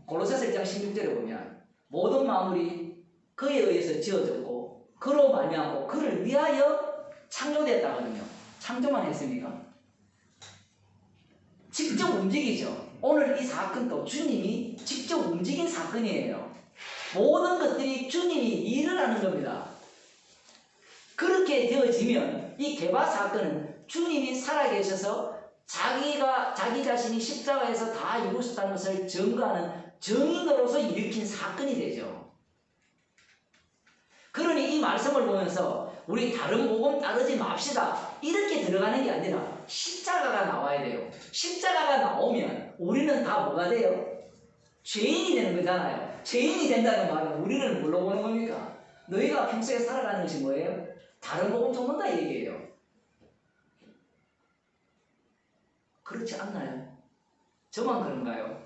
골로새서 1장 16절에 보면 모든 만물이 그에 의해서 지어졌고 그로 말미암고 그를 위하여 창조됐다거든요. 창조만 했습니까? 직접 움직이죠. 오늘 이 사건도 주님이 직접 움직인 사건이에요. 모든 것들이 주님이 일을 하는 겁니다. 그렇게 되어지면 이 개바 사건은 주님이 살아계셔서 자기 자신이 십자가에서 다 이루셨다는 것을 증거하는 증인으로서 일으킨 사건이 되죠. 그러니 이 말씀을 보면서 우리 다른 복음 따르지 맙시다 이렇게 들어가는 게 아니라 십자가가 나와야 돼요. 십자가가 나오면 우리는 다 뭐가 돼요? 죄인이 되는 거잖아요. 죄인이 된다는 말은 우리를 뭘로 보는 겁니까? 너희가 평소에 살아가는 것이 뭐예요? 다른 복음 쫓는다 이 얘기예요. 그렇지 않나요? 저만 그런가요?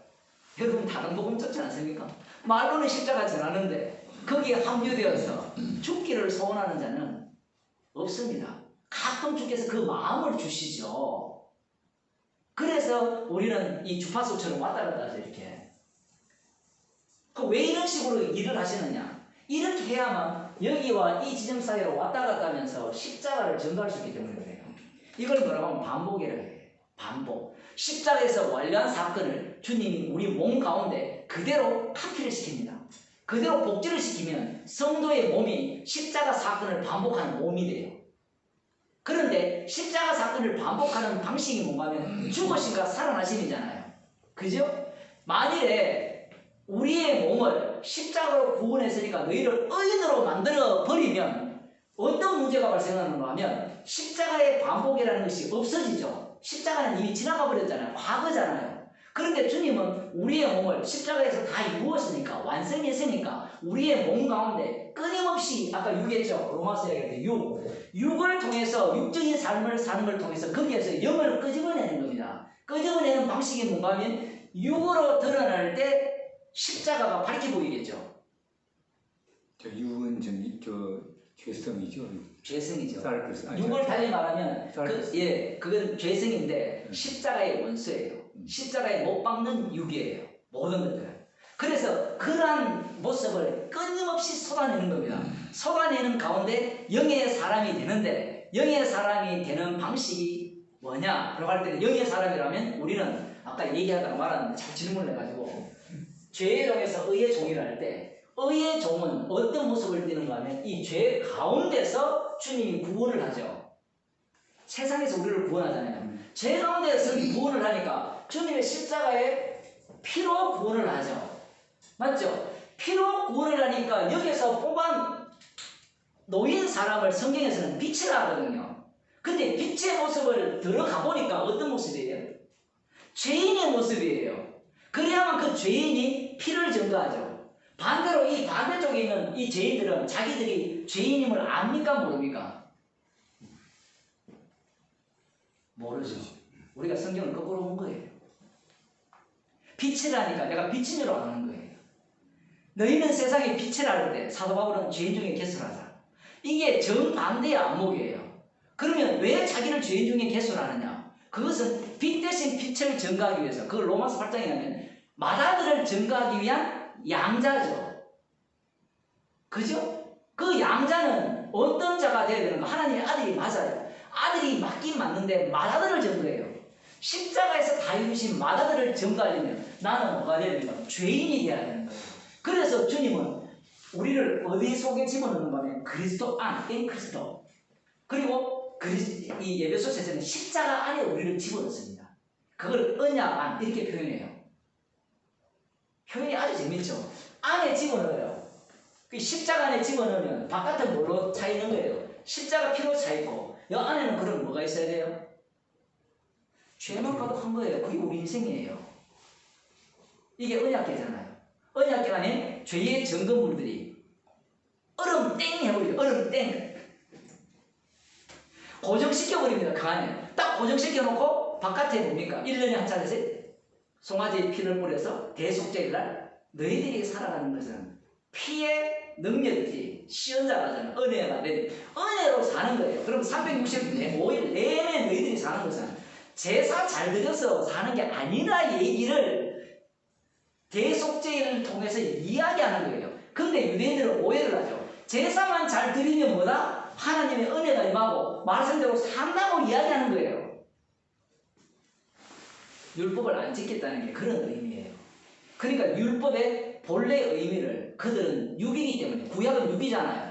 여러분 다른 복음 쫓지 않습니까? 말로는 십자가 전하는데 거기에 합류되어서 죽기를 소원하는 자는 없습니다. 가끔 주께서 그 마음을 주시죠. 그래서 우리는 이 주파수처럼 왔다 갔다 하죠, 이렇게. 왜 이런 식으로 일을 하시느냐? 이렇게 해야만 여기와 이 지점 사이로 왔다 갔다 하면서 십자가를 전가할 수 있기 때문에 그래요. 이걸 뭐라고 하면 반복이라고 해요. 반복. 십자가에서 완료한 사건을 주님이 우리 몸 가운데 그대로 카피를 시킵니다. 그대로 복제를 시키면 성도의 몸이 십자가 사건을 반복하는 몸이 돼요. 그런데 십자가 사건을 반복하는 방식이 뭔가 하면 죽으신가 살아나심이잖아요. 그죠? 만일에 우리의 몸을 십자가로 구원했으니까 너희를 의인으로 만들어 버리면 어떤 문제가 발생하는가 하면 십자가의 반복이라는 것이 없어지죠. 십자가는 이미 지나가 버렸잖아요. 과거잖아요. 그런데 주님은 우리의 몸을 십자가에서 다 이루었으니까, 완성했으니까 우리의 몸 가운데 끊임없이, 아까 6했죠. 로마서 얘기할 때 6을 통해서, 육적인 삶을 사는 걸 통해서 거기에서 영을 끄집어내는 겁니다. 끄집어내는 방식이 뭔가 하면 6으로 드러날 때 십자가가 밝게 보이겠죠. 저 육은 죄성이죠. 죄성이죠. 사르크스. 6을 달리 말하면 그건 죄성인데 십자가의 원수예요. 십자가에 못 박는 육이에요. 모든 것들은. 그래서 그러한 모습을 끊임없이 쏟아내는 겁니다. 쏟아내는 가운데 영의 사람이 되는데, 영의 사람이 되는 방식이 뭐냐? 라고 할 때는, 영의 사람이라면 우리는 아까 얘기하다가 말았는데 잘 질문을 해가지고, 죄의 종에서 의의 종이라 할 때 의의 종은 어떤 모습을 띠는가 하면 이 죄 가운데서 주님이 구원을 하죠. 세상에서 우리를 구원하잖아요. 죄 가운데서 구원을 하니까 주님의 십자가에 피로 구원을 하죠. 맞죠? 피로 구원을 하니까 여기서 뽑아 놓인 사람을 성경에서는 빛이라 하거든요. 근데 빛의 모습을 들어가 보니까 어떤 모습이에요? 죄인의 모습이에요. 그래야만 그 죄인이 피를 증거하죠. 반대로 이 반대쪽에 있는 이 죄인들은 자기들이 죄인임을 압니까 모릅니까? 모르죠. 우리가 성경을 거꾸로 본 거예요. 빛이라니까 내가 빛인 줄 아는 거예요. 너희는 세상에 빛이라 할 때 사도 바울은 죄인 중에 개수하자. 이게 정반대의 안목이에요. 그러면 왜 자기를 죄인 중에 개수하느냐? 그것은 빛 대신 빛을 증거하기 위해서, 그걸 로마서 8장에 하면 맏아들을 증거하기 위한 양자죠. 그죠? 그 양자는 어떤 자가 되어야 되는가? 하나님의 아들이 맞아요. 아들이 맞긴 맞는데 맏아들을 증거해요. 십자가에서 다 이루신 맏아들을 증거하려면 나는 뭐가 되어야 되는가? 죄인이 되어야 되는 거예요. 그래서 주님은 우리를 어디 속에 집어넣는가 하면 그리스도 안, 인 그리스도. 그리고 이 에베소서에서는 십자가 안에 우리를 집어넣습니다. 그걸 언약 안 이렇게 표현해요. 표현이 아주 재밌죠. 안에 집어넣어요. 그 십자가 안에 집어넣으면 바깥은 뭘로 차 있는 거예요? 십자가 피로 차 있고, 이 안에는 그럼 뭐가 있어야 돼요? 죄만 가득한 거예요. 그게 우리 인생이에요. 이게 언약계잖아요. 언약계 안에 죄의 증거물들이 얼음 땡 해버려요. 얼음 땡. 고정시켜버립니다. 그 안에. 딱 고정시켜놓고 바깥에 뭡니까? 1년에 한 차례씩 송아지 피를 뿌려서 대속죄일날 너희들이 살아가는 것은 피의 능력이지 시연자가잖아. 은혜가 되니 은혜로 사는 거예요. 그럼 365일 내내 너희들이 사는 것은 제사 잘 드려서 사는 게 아니라 얘기를 대속죄를 통해서 이야기하는 거예요. 근데 유대인들은 오해를 하죠. 제사만 잘 드리면 뭐다? 하나님의 은혜가 임하고 말씀대로 산다고 이야기하는 거예요. 율법을 안 지켰다는 게 그런 의미예요. 그러니까 율법의 본래 의미를, 그들은 육이기 때문에, 구약은 육이잖아요.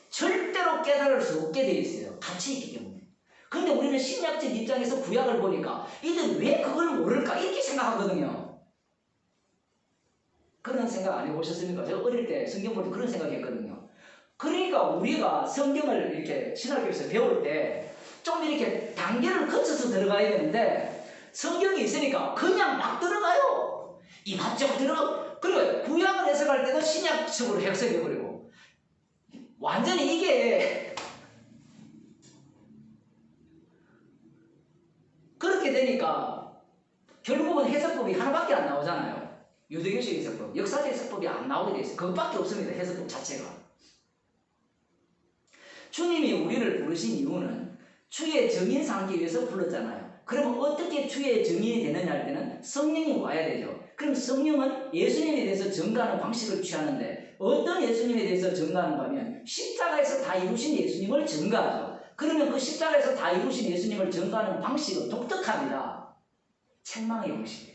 절대로 깨달을 수 없게 되어 있어요. 같이 있기 때문에. 근데 우리는 신약적 입장에서 구약을 보니까 이들 왜 그걸 모를까? 이렇게 생각하거든요. 그런 생각 안 해보셨습니까? 제가 어릴 때 성경 볼 때 그런 생각했거든요. 그러니까 우리가 성경을 이렇게 신학교에서 배울 때 좀 이렇게 단계를 거쳐서 들어가야 되는데, 성경이 있으니까 그냥 막 들어가요. 이것저것 들어가고. 그리고 구약을 해석할 때도 신약식으로 해석해버리고. 완전히 이게 그렇게 되니까 결국은 해석법이 하나밖에 안 나오잖아요. 유대교식 해석법, 역사적 해석법이 안 나오게 돼 있어요. 그것밖에 없습니다. 해석법 자체가. 주님이 우리를 부르신 이유는 주의 증인 삼기 위해서 불렀잖아요. 그러면 어떻게 주의 증인이 되느냐 할 때는 성령이 와야 되죠. 그럼 성령은 예수님에 대해서 증거하는 방식을 취하는데 어떤 예수님에 대해서 증거하는가 하면 십자가에서 다 이루신 예수님을 증거하죠. 그러면 그 십자가에서 다 이루신 예수님을 증거하는 방식은 독특합니다. 책망의 방식이에요.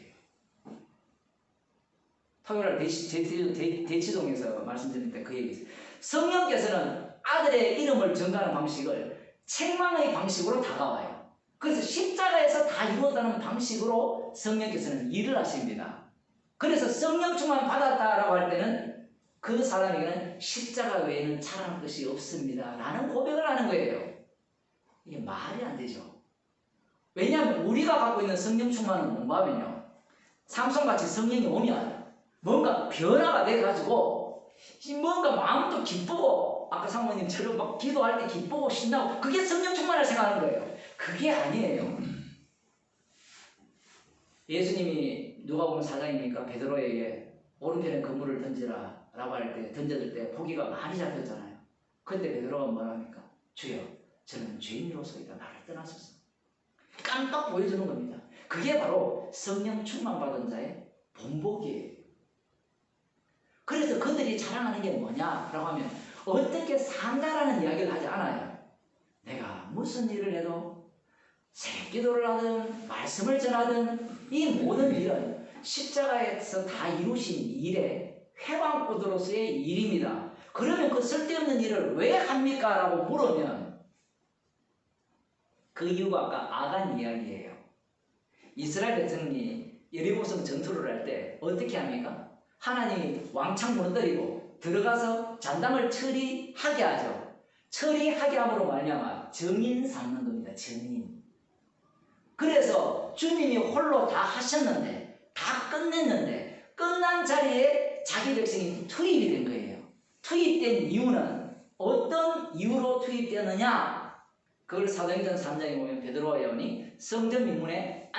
토요일날 대치동에서 말씀드릴 때 그 얘기했어요. 성령께서는 아들의 이름을 증거하는 방식을 책망의 방식으로 다가와요. 그래서 십자가에서 다 이루었다는 방식으로 성령께서는 일을 하십니다. 그래서 성령 충만 받았다라고 할 때는 그 사람에게는 십자가 외에는 잘하는 것이 없습니다 라는 고백을 하는 거예요. 이게 말이 안 되죠. 왜냐하면 우리가 갖고 있는 성령 충만은 뭔가 하면요, 삼손같이 성령이 오면 뭔가 변화가 돼가지고 뭔가 마음도 기쁘고 아까 사모님처럼 막 기도할 때 기쁘고 신나고 그게 성령 충만을 생각하는 거예요. 그게 아니에요. 예수님이 누가복음 4장입니까? 베드로에게 오른편에 그물을 던지라 라고 할 때 던져줄 때 고기가 많이 잡혔잖아요. 그때 베드로가 뭐라 합니까? 주여, 저는 죄인으로서이다. 나를 떠나소서. 깜빡 보여주는 겁니다. 그게 바로 성령 충만 받은 자의 본보기예요. 그래서 그들이 자랑하는 게 뭐냐라고 하면 어떻게 산다라는 이야기를 하지 않아요. 내가 무슨 일을 해도 새기도를 하든 말씀을 전하든 이 모든 일은 십자가에서 다 이루신 일의 회방꾼으로서의 일입니다. 그러면 그 쓸데없는 일을 왜 합니까? 라고 물으면 그 이유가 아까 아간 이야기예요. 이스라엘 백성이 여리고성 전투를 할 때 어떻게 합니까? 하나님이 왕창 무너뜨리고 들어가서 잔당을 처리하게 하죠. 처리하게 함으로 말미암아 증인 삼는 겁니다. 증인. 그래서 주님이 홀로 다 하셨는데 다 끝냈는데 끝난 자리에 자기 백성이 투입이 된 거예요. 투입된 이유는 어떤 이유로 투입되느냐? 그걸 사도행전 3장에 보면 베드로와 요한이 성전 민문의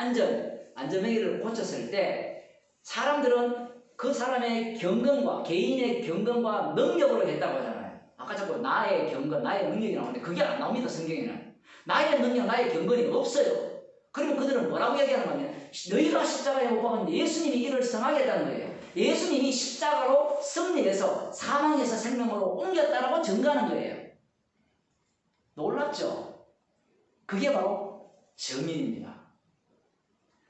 안전뱅이를 고쳤을 때 사람들은 그 사람의 경건과 개인의 경건과 능력으로 했다고 하잖아요. 아까 자꾸 나의 경건, 나의 능력이 나오는데 그게 안 나옵니다. 성경에는. 나의 능력, 나의 경건이 없어요. 그러면 그들은 뭐라고 얘기하는 거냐면 너희가 십자가에 못 박았는데 예수님이 이를 성하겠다는 거예요. 예수님이 십자가로 승리해서 사망에서 생명으로 옮겼다라고 증거하는 거예요. 놀랍죠? 그게 바로 증인입니다.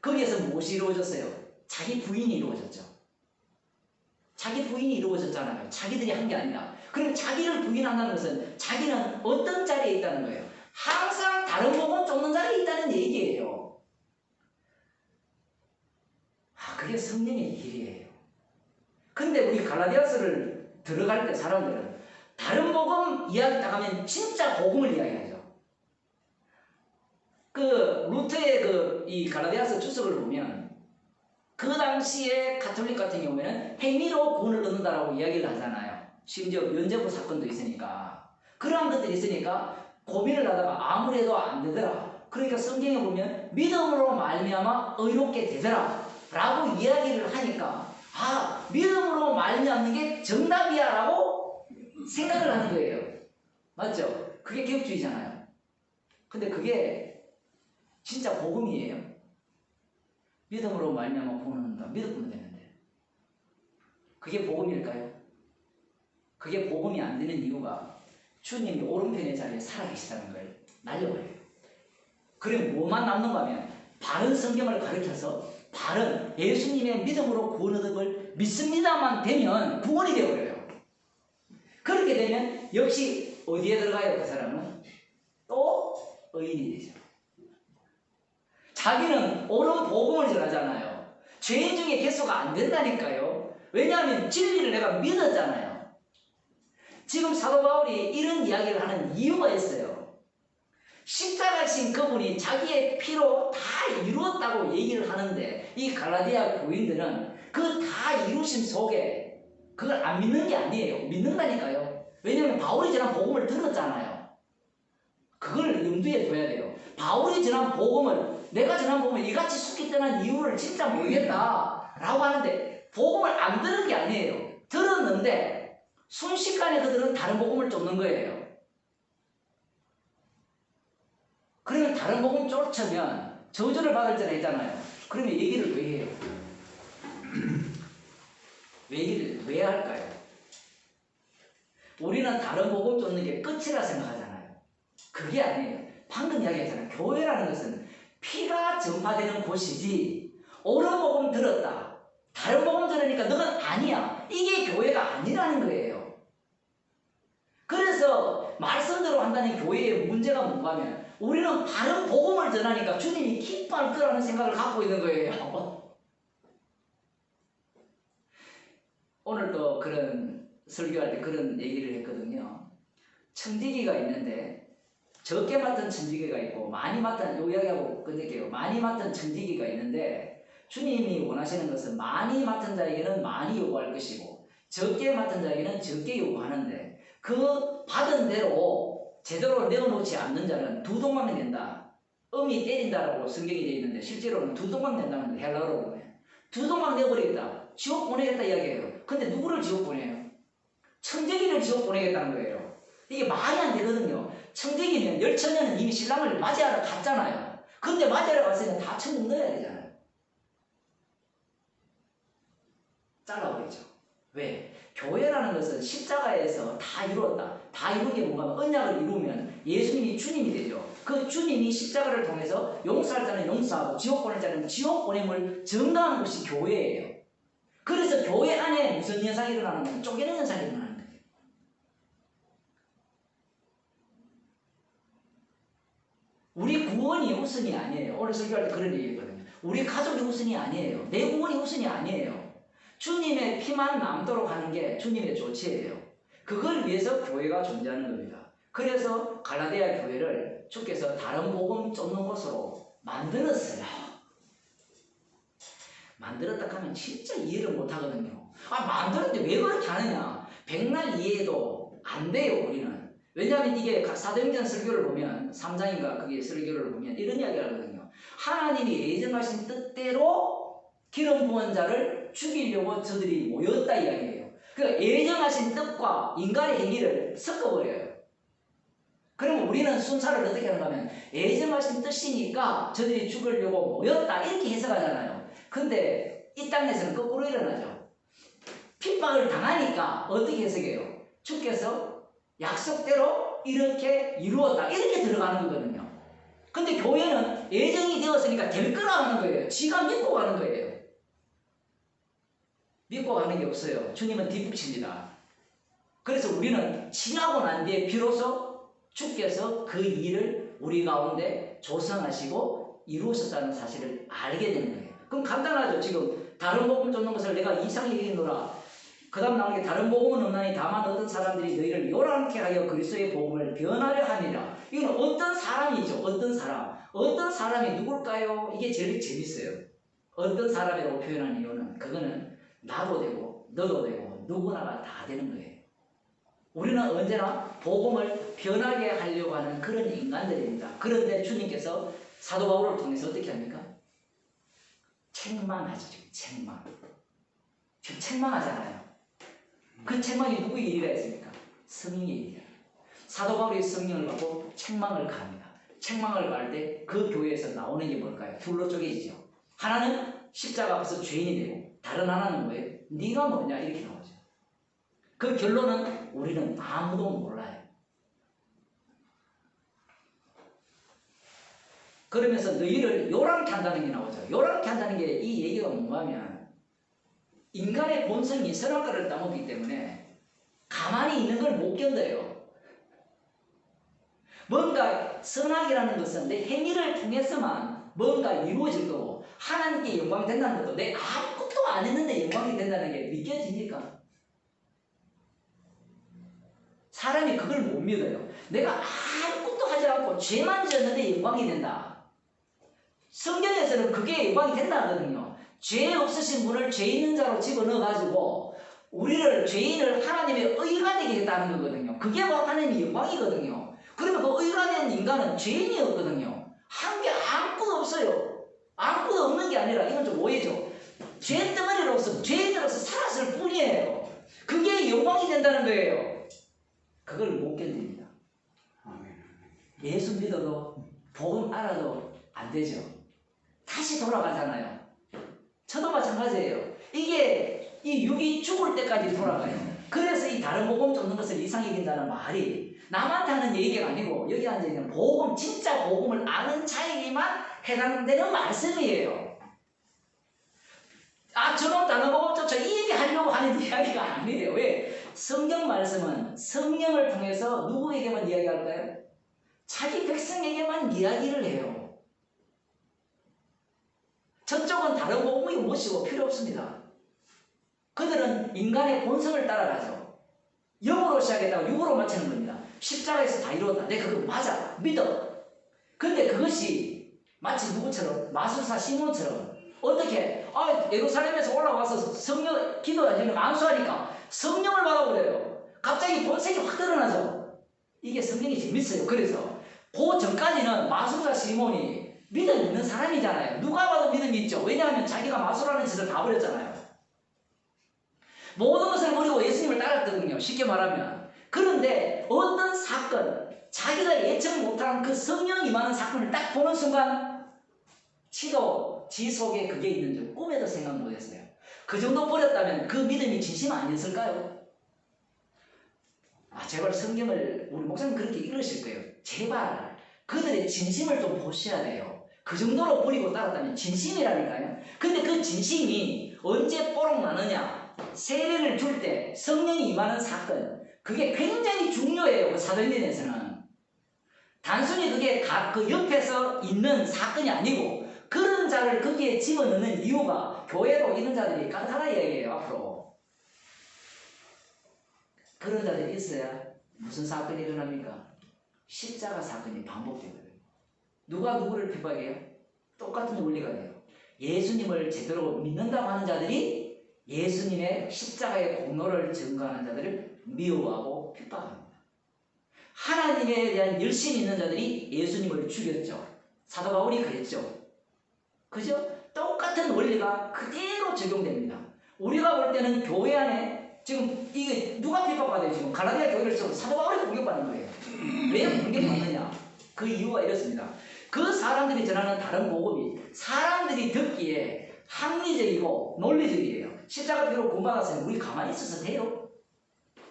거기에서 무엇이 이루어졌어요? 자기 부인이 이루어졌죠. 자기 부인이 이루어졌잖아요. 자기들이 한 게 아니다. 그럼 자기를 부인한다는 것은 자기는 어떤 자리에 있다는 거예요? 항상 다른 복음 쫓는 자리에 있다는 얘기예요. 그게 성령의 길이에요. 근데 우리 갈라디아서를 들어갈 때 사람들은 다른 복음 이야기 딱 하면 진짜 복음을 이야기하죠. 그 루터의 이 갈라디아서 주석을 보면 그 당시에 가톨릭 같은 경우에는 행위로 구원을 얻는다라고 이야기를 하잖아요. 심지어 면죄부 사건도 있으니까. 그러한 것들이 있으니까 고민을 하다가 아무래도 안 되더라. 그러니까 성경에 보면 믿음으로 말미암아 의롭게 되더라 라고 이야기를 하니까 믿음으로 말미암는 게 정답이야 라고 생각을 하는 거예요. 맞죠? 그게 개혁주의잖아요. 근데 그게 진짜 복음이에요. 믿음으로 말미암아 구원을 얻는다. 믿으면 되는데 그게 복음일까요? 그게 복음이 안 되는 이유가 주님이 오른편의 자리에 살아계시다는 걸 날려버려요. 그럼 뭐만 남는가 하면 바른 성경을 가르쳐서 바른 예수님의 믿음으로 구원 얻은 걸 믿습니다만 되면 구원이 되어버려요. 그렇게 되면 역시 어디에 들어가요? 그 사람은 또 의인이 되죠. 자기는 옳은 복음을 전하잖아요. 죄인 중에 개수가 안 된다니까요. 왜냐하면 진리를 내가 믿었잖아요. 지금 사도 바울이 이런 이야기를 하는 이유가 있어요. 십자가신 그분이 자기의 피로 다 이루었다고 얘기를 하는데 이 갈라디아 교인들은 그 다 이루심 속에 그걸 안 믿는 게 아니에요. 믿는다니까요. 왜냐하면 바울이 전한 복음을 들었잖아요. 그걸 염두에 둬야 돼요. 바울이 전한 복음을 내가 전한 복음을 이같이 속기 떠난 이유를 진짜 모르겠다. 라고 하는데 복음을 안 들은 게 아니에요. 들었는데 순식간에 그들은 다른 복음을 쫓는 거예요. 그러면 다른 복음 쫓으면 저주를 받을 줄 알잖아요. 그러면 얘기를 왜 해요? 왜 할까요? 우리는 다른 복음 쫓는 게 끝이라 생각하잖아요. 그게 아니에요. 방금 이야기했잖아요. 교회라는 것은 피가 전파되는 곳이지, 옳은 복음 들었다, 다른 복음 들으니까 너는 아니야, 이게 교회가 아니라는 거예요. 그래서 말씀대로 한다는 교회의 문제가 뭔가 하면 우리는 바른 복음을 전하니까 주님이 기뻐할 거라는 생각을 갖고 있는 거예요. 오늘도 그런 설교할 때 그런 얘기를 했거든요. 청지기가 있는데 적게 맡은 청지기가 있고 많이 맡은, 요 이야기하고 끝낼게요. 많이 맡은 청지기가 있는데 주님이 원하시는 것은 많이 맡은 자에게는 많이 요구할 것이고 적게 맡은 자에게는 적게 요구하는데 그 받은 대로 제대로 내어놓지 않는 자는 두 동강 낸다. 음이 때린다라고 성경이 되어 있는데 실제로는 두 동강 낸다는 거예요. 헬라어로 보면. 두 동강 내버리겠다. 지옥 보내겠다 이야기예요. 근데 누구를 지옥 보내요? 청지기를 지옥 보내겠다는 거예요. 이게 말이 안 되거든요. 청지기면 열처녀는 이미 신랑을 맞이하러 갔잖아요. 근데 맞이하러 갔으면 다 천국 넣어야 되잖아요. 잘라버리죠. 왜? 교회라는 것은 십자가에서 다 이루었다. 다 이룬 게 뭔가 하면 언약을 이루면 예수님이 주님이 되죠. 그 주님이 십자가를 통해서 용서할 자는 용서하고 지옥 보낼 자는 지옥 보냄을 증거하는 것이 교회예요. 그래서 교회 안에 무슨 현상이 일어나는 거예요? 쪼개는 현상이 일어나는 거예요. 우리 구원이 우선이 아니에요. 오늘 설교할 때 그런 얘기했거든요. 우리 가족이 우선이 아니에요. 내 구원이 우선이 아니에요. 주님의 피만 남도록 하는 게 주님의 조치예요. 그걸 위해서 교회가 존재하는 겁니다. 그래서 갈라디아 교회를 주께서 다른 복음 쫓는 곳으로 만들었어요. 만들었다 하면 진짜 이해를 못 하거든요. 만들었는데 왜 그렇게 하느냐? 백날 이해도 안 돼요, 우리는. 왜냐하면 이게 사도행전 설교를 보면 3장인가 그게 설교를 보면 이런 이야기를 하거든요. 하나님이 예정하신 뜻대로 기름 부은 자를 죽이려고 저들이 모였다 이야기예요. 그 예정하신 뜻과 인간의 행위를 섞어버려요. 그러면 우리는 순서를 어떻게 하는가 하면 예정하신 뜻이니까 저들이 죽으려고 모였다 이렇게 해석하잖아요. 근데 이 땅에서는 거꾸로 일어나죠. 핍박을 당하니까 어떻게 해석해요? 주께서 약속대로 이렇게 이루었다 이렇게 들어가는 거거든요. 근데 교회는 예정이 되었으니까 될 거라 하는 거예요. 지가 믿고 가는 거예요. 믿고 가는 게 없어요. 주님은 뒷북칩니다. 그래서 우리는 지나고 난 뒤에 비로소 주께서 그 일을 우리 가운데 조성하시고 이루셨다는 사실을 알게 되는 거예요. 그럼 간단하죠. 지금 다른 복음 쫓는 것을 내가 이상히 여기노라. 그 다음 나오는 게 다른 복음은 없나니 다만 어떤 사람들이 너희를 요란케 하여 그리스도의 복음을 변하려 함이라. 이건 어떤 사람이죠. 어떤 사람. 어떤 사람이 누굴까요? 이게 제일 재밌어요. 어떤 사람이라고 표현한 이유는 그거는 나도 되고 너도 되고 누구나가 다 되는 거예요. 우리는 언제나 복음을 변하게 하려고 하는 그런 인간들입니다. 그런데 주님께서 사도 바울을 통해서 어떻게 합니까? 책망하죠. 책망. 지금 책망하잖아요. 그 책망이 누구의 일이라 했습니까? 성령의 일이라. 사도 바울이 성령을 받고 책망을 가합니다. 책망을 가할 때 그 교회에서 나오는 게 뭘까요? 둘로 쪼개지죠. 하나는 십자가 앞에서 죄인이 되고 다른 하나는 뭐예요? 네가 뭐냐 이렇게 나오죠. 그 결론은 우리는 아무도 몰라요. 그러면서 너희를 요란케 한다는 게 나오죠. 요란케 한다는 게 이 얘기가 뭔가 하면 인간의 본성이 선악과를 따먹기 때문에 가만히 있는 걸 못 견뎌요. 뭔가 선악이라는 것은 내 행위를 통해서만 뭔가 이루어질 거고 하나님께 영광이 된다는 것도 내 아무것도 안 했는데 영광이 된다는 게 믿겨집니까? 사람이 그걸 못 믿어요. 내가 아무것도 하지 않고 죄만 지었는데 영광이 된다. 성경에서는 그게 영광이 된다 하거든요. 죄 없으신 분을 죄 있는 자로 집어넣어가지고 우리를 죄인을 하나님의 의가 되게 했다는 거거든요. 그게 바로 하나님의 영광이거든요. 그러면 그 의가 된 인간은 죄인이었거든요. 한 게 아무것도 없어요. 아무것도 없는 게 아니라 이건 좀 오해죠. 죄덩어리로서 죄인으로서 살았을 뿐이에요. 그게 영광이 된다는 거예요. 그걸 못 견딥니다. 예수 믿어도 복음 알아도 안 되죠. 다시 돌아가잖아요. 저도 마찬가지예요. 이게 이 육이 죽을 때까지 돌아가요. 그래서 이 다른 복음 쫓는 것을 이상 여긴다는 말이 남한테 하는 얘기가 아니고 여기 앉아있는 복음, 진짜 복음을 아는 자에게만 해당되는 말씀이에요. 아, 저놈 다른 복음 쫓아 이 얘기 하려고 하는 이야기가 아니에요. 왜? 성경 말씀은 성령을 통해서 누구에게만 이야기할까요? 자기 백성에게만 이야기를 해요. 저쪽은 다른 복음이 무엇이고 필요 없습니다. 그들은 인간의 본성을 따라가죠. 영으로 시작했다고 육으로 마치는 겁니다. 십자가에서 다 이루었다. 내 그거 맞아. 믿어. 근데 그것이 마치 누구처럼 마술사 시몬처럼 어떻게 예루살렘에서 올라와서 성령 기도하시는 안수하니까 성령을 받아버려요. 갑자기 본색이 확 드러나죠. 이게 성령이 재밌어요. 그래서 그 전까지는 마술사 시몬이 믿음 있는 사람이잖아요. 누가 봐도 믿음이 있죠. 왜냐하면 자기가 마술하는 짓을 다 버렸잖아요. 모든 것을 버리고 예수님을 따랐거든요. 쉽게 말하면. 그런데 어떤 사건, 자기가 예측 못한 그 성령이 임하는 사건을 딱 보는 순간 지도 지 속에 그게 있는 줄 꿈에도 생각 못했어요. 그 정도 버렸다면 그 믿음이 진심 아니었을까요? 제발 성경을 우리 목사님 그렇게 읽으실 거예요. 제발 그들의 진심을 좀 보셔야 돼요. 그 정도로 버리고 따랐다면 진심이라니까요. 근데 그 진심이 언제 뽀록 나느냐? 세례를 줄 때 성령이 임하는 사건, 그게 굉장히 중요해요. 그 사도행전에서는 단순히 그게 그 옆에서 있는 사건이 아니고 그런 자를 거기에 집어넣는 이유가 교회로 이런 자들이 깡하나 얘기예요. 앞으로 그런 자들이 있어야 무슨 사건이 일어납니까? 십자가 사건이 반복되거든요. 누가 누구를 핍박해요? 똑같은 원리가 돼요. 예수님을 제대로 믿는다고 하는 자들이 예수님의 십자가의 공로를 증거하는 자들을 미워하고 핍박합니다. 하나님에 대한 열심이 있는 자들이 예수님을 죽였죠. 사도 바울이 그랬죠. 그죠? 똑같은 원리가 그대로 적용됩니다. 우리가 볼 때는 교회 안에 지금 이게 누가 핍박받아요? 지금 갈라디아 교회를 쓰고 사도 바울이 공격받는 거예요. 왜 공격받느냐? 그 이유가 이렇습니다. 그 사람들이 전하는 다른 복음이 사람들이 듣기에 합리적이고 논리적이에요. 십자가 피로 구원받았으면 우리 가만히 있어서 돼요?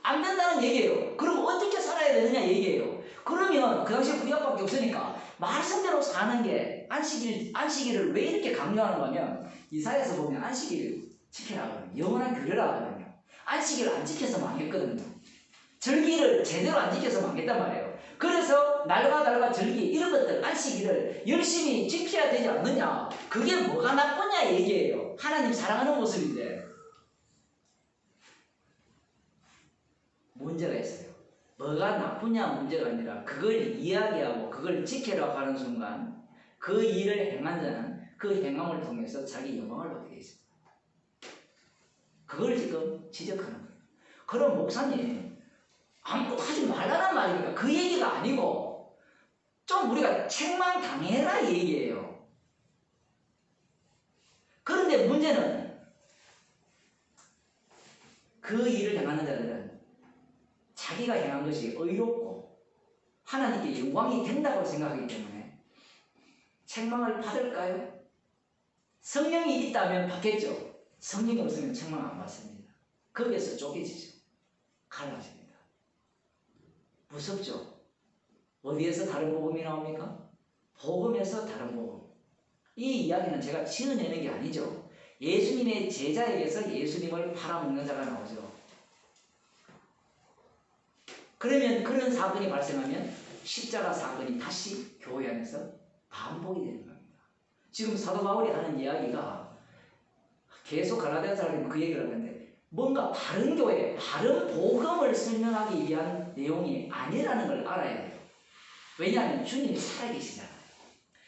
안 된다는 얘기예요. 그럼 어떻게 살아야 되느냐 얘기예요. 그러면 그 당시에 구약밖에 없으니까 말씀대로 사는 게 안식일을 왜 이렇게 강요하는 거냐면 이사야에서 보면 안식일 지키라 하거든요. 영원한 규례라 하거든요. 안식일을 안 지켜서 망했거든요. 절기를 제대로 안 지켜서 망했단 말이에요. 그래서 날과 절기 이런 것들 안식일을 열심히 지켜야 되지 않느냐. 그게 뭐가 나쁘냐 얘기예요. 하나님 사랑하는 모습인데 문제가 있어요. 뭐가 나쁘냐 문제가 아니라 그걸 이야기하고 그걸 지키라고 하는 순간 그 일을 행한 자는 그 행함을 통해서 자기 영광을 받게 되어 있습니다. 그걸 지금 지적하는 거예요. 그럼 목사님 아무것도 하지 말라는 말이니까 그 얘기가 아니고 좀 우리가 책망당해라 얘기예요. 그런데 문제는 그 일을 행하는 자들은 자기가 행한 것이 의롭고 하나님께 영광이 된다고 생각하기 때문에 책망을 받을까요? 성령이 있다면 받겠죠. 성령이 없으면 책망 안 받습니다. 거기에서 쪼개지죠. 갈라집니다. 무섭죠? 어디에서 다른 복음이 나옵니까? 복음에서 다른 복음. 이 이야기는 제가 지어내는 게 아니죠. 예수님의 제자에게서 예수님을 팔아먹는 자가 나오죠. 그러면 그런 사건이 발생하면 십자가 사건이 다시 교회 안에서 반복이 되는 겁니다. 지금 사도 바울이 하는 이야기가 계속 갈라디아 사람이 그 얘기를 하는데 뭔가 바른 교회, 바른 복음을 설명하기 위한 내용이 아니라는 걸 알아야 돼요. 왜냐하면 주님이 살아계시잖아요.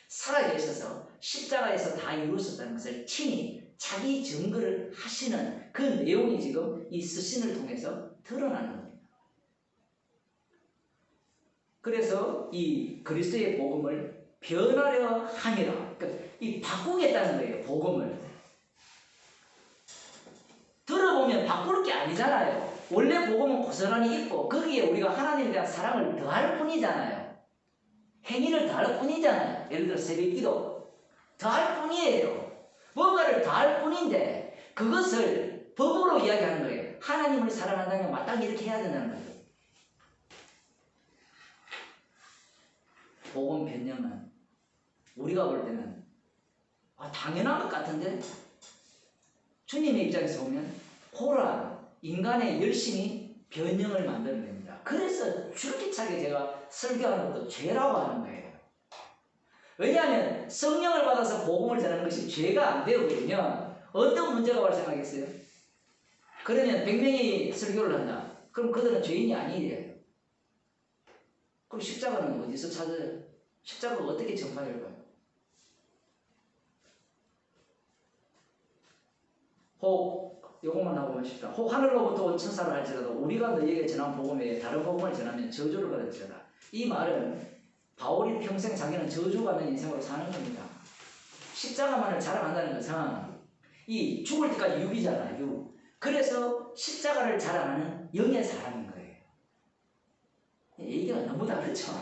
살아계셔서 십자가에서 다 이루어졌다는 것을 친히 자기 증거를 하시는 그 내용이 지금 이 스신을 통해서 드러나는 겁니다. 그래서 이 그리스도의 복음을 변하려 함이라. 그러니까 이 바꾸겠다는 거예요. 복음을. 바꿀 게 아니잖아요. 원래 복음은 고스란히 있고 거기에 우리가 하나님에 대한 사랑을 더할 뿐이잖아요. 행위를 더할 뿐이잖아요. 예를 들어 새벽기도 더할 뿐이에요. 뭔가를 더할 뿐인데 그것을 법으로 이야기하는 거예요. 하나님을 사랑한다면 마땅히 이렇게 해야 된다는 거예요. 복음 변형은 우리가 볼 때는 당연한 것 같은데 주님의 입장에서 보면 호라 인간의 열심이 변형을 만들어냅니다. 그래서 줄기차게 제가 설교하는 것도 죄라고 하는 거예요. 왜냐하면 성령을 받아서 복음을 전하는 것이 죄가 안 되거든요. 어떤 문제가 발생하겠어요? 그러면 100명이 설교를 한다. 그럼 그들은 죄인이 아니에요. 그럼 십자가는 어디서 찾아요? 십자가가 어떻게 전파될까요? 혹 요것만 하고 마십시다. 혹 하늘로부터 온 천사를 할지라도 우리가 너희에게 전한 복음에 다른 복음을 전하면 저주를 받을지어다. 이 말은 바울이 평생 자기는 저주받는 인생으로 사는 겁니다. 십자가만을 자랑한다는 것은 이 죽을 때까지 육이잖아요. 육. 그래서 십자가를 자랑하는 영의 사람인 거예요. 얘기가 너무 다르죠.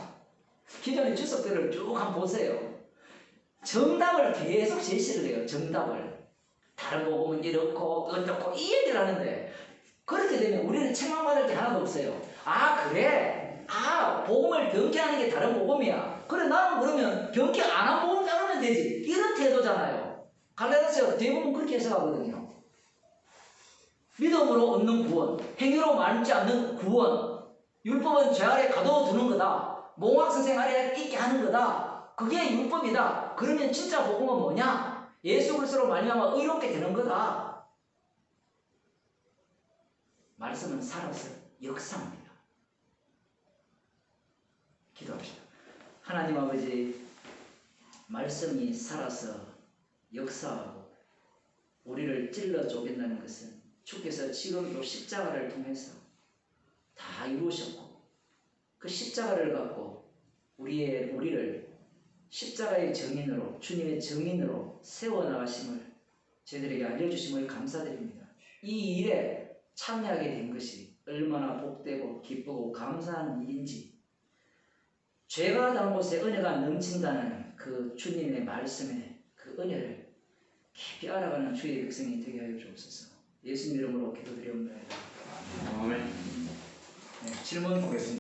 기존의 주석들을 쭉 한번 보세요. 정답을 계속 제시를 해요. 정답을. 다른 복음은 이렇고 어떻고 이 얘기를 하는데 그렇게 되면 우리는 책망받을 게 하나도 없어요. 그래? 복음을 변개하는 게 다른 복음이야. 그래 나는 그러면 변개 안 한 복음 따르면 되지. 이런 태도잖아요. 갈라디아서 대부분 그렇게 해석하거든요. 믿음으로 얻는 구원, 행위로 말지 않는 구원, 율법은 죄 아래 가둬두는 거다. 몽학선생 아래 있게 하는 거다. 그게 율법이다. 그러면 진짜 복음은 뭐냐? 예수 그리스도로 말미암아 의롭게 되는 거다. 말씀은 살아서 역사합니다. 기도합시다. 하나님 아버지, 말씀이 살아서 역사하고 우리를 찔러 쪼갠다는 것은 주께서 지금 이 십자가를 통해서 다 이루셨고 그 십자가를 갖고 우리를 십자가의 증인으로 주님의 증인으로 세워나가심을 저희들에게 알려주심을 감사드립니다. 이 일에 참여하게 된 것이 얼마나 복되고 기쁘고 감사한 일인지 죄가 닿은 곳에 은혜가 넘친다는 그 주님의 말씀의 그 은혜를 깊이 알아가는 주의 백성이 되게 하여 주옵소서. 예수님 이름으로 기도드리옵나이다. 아멘. 질문 보겠습니다.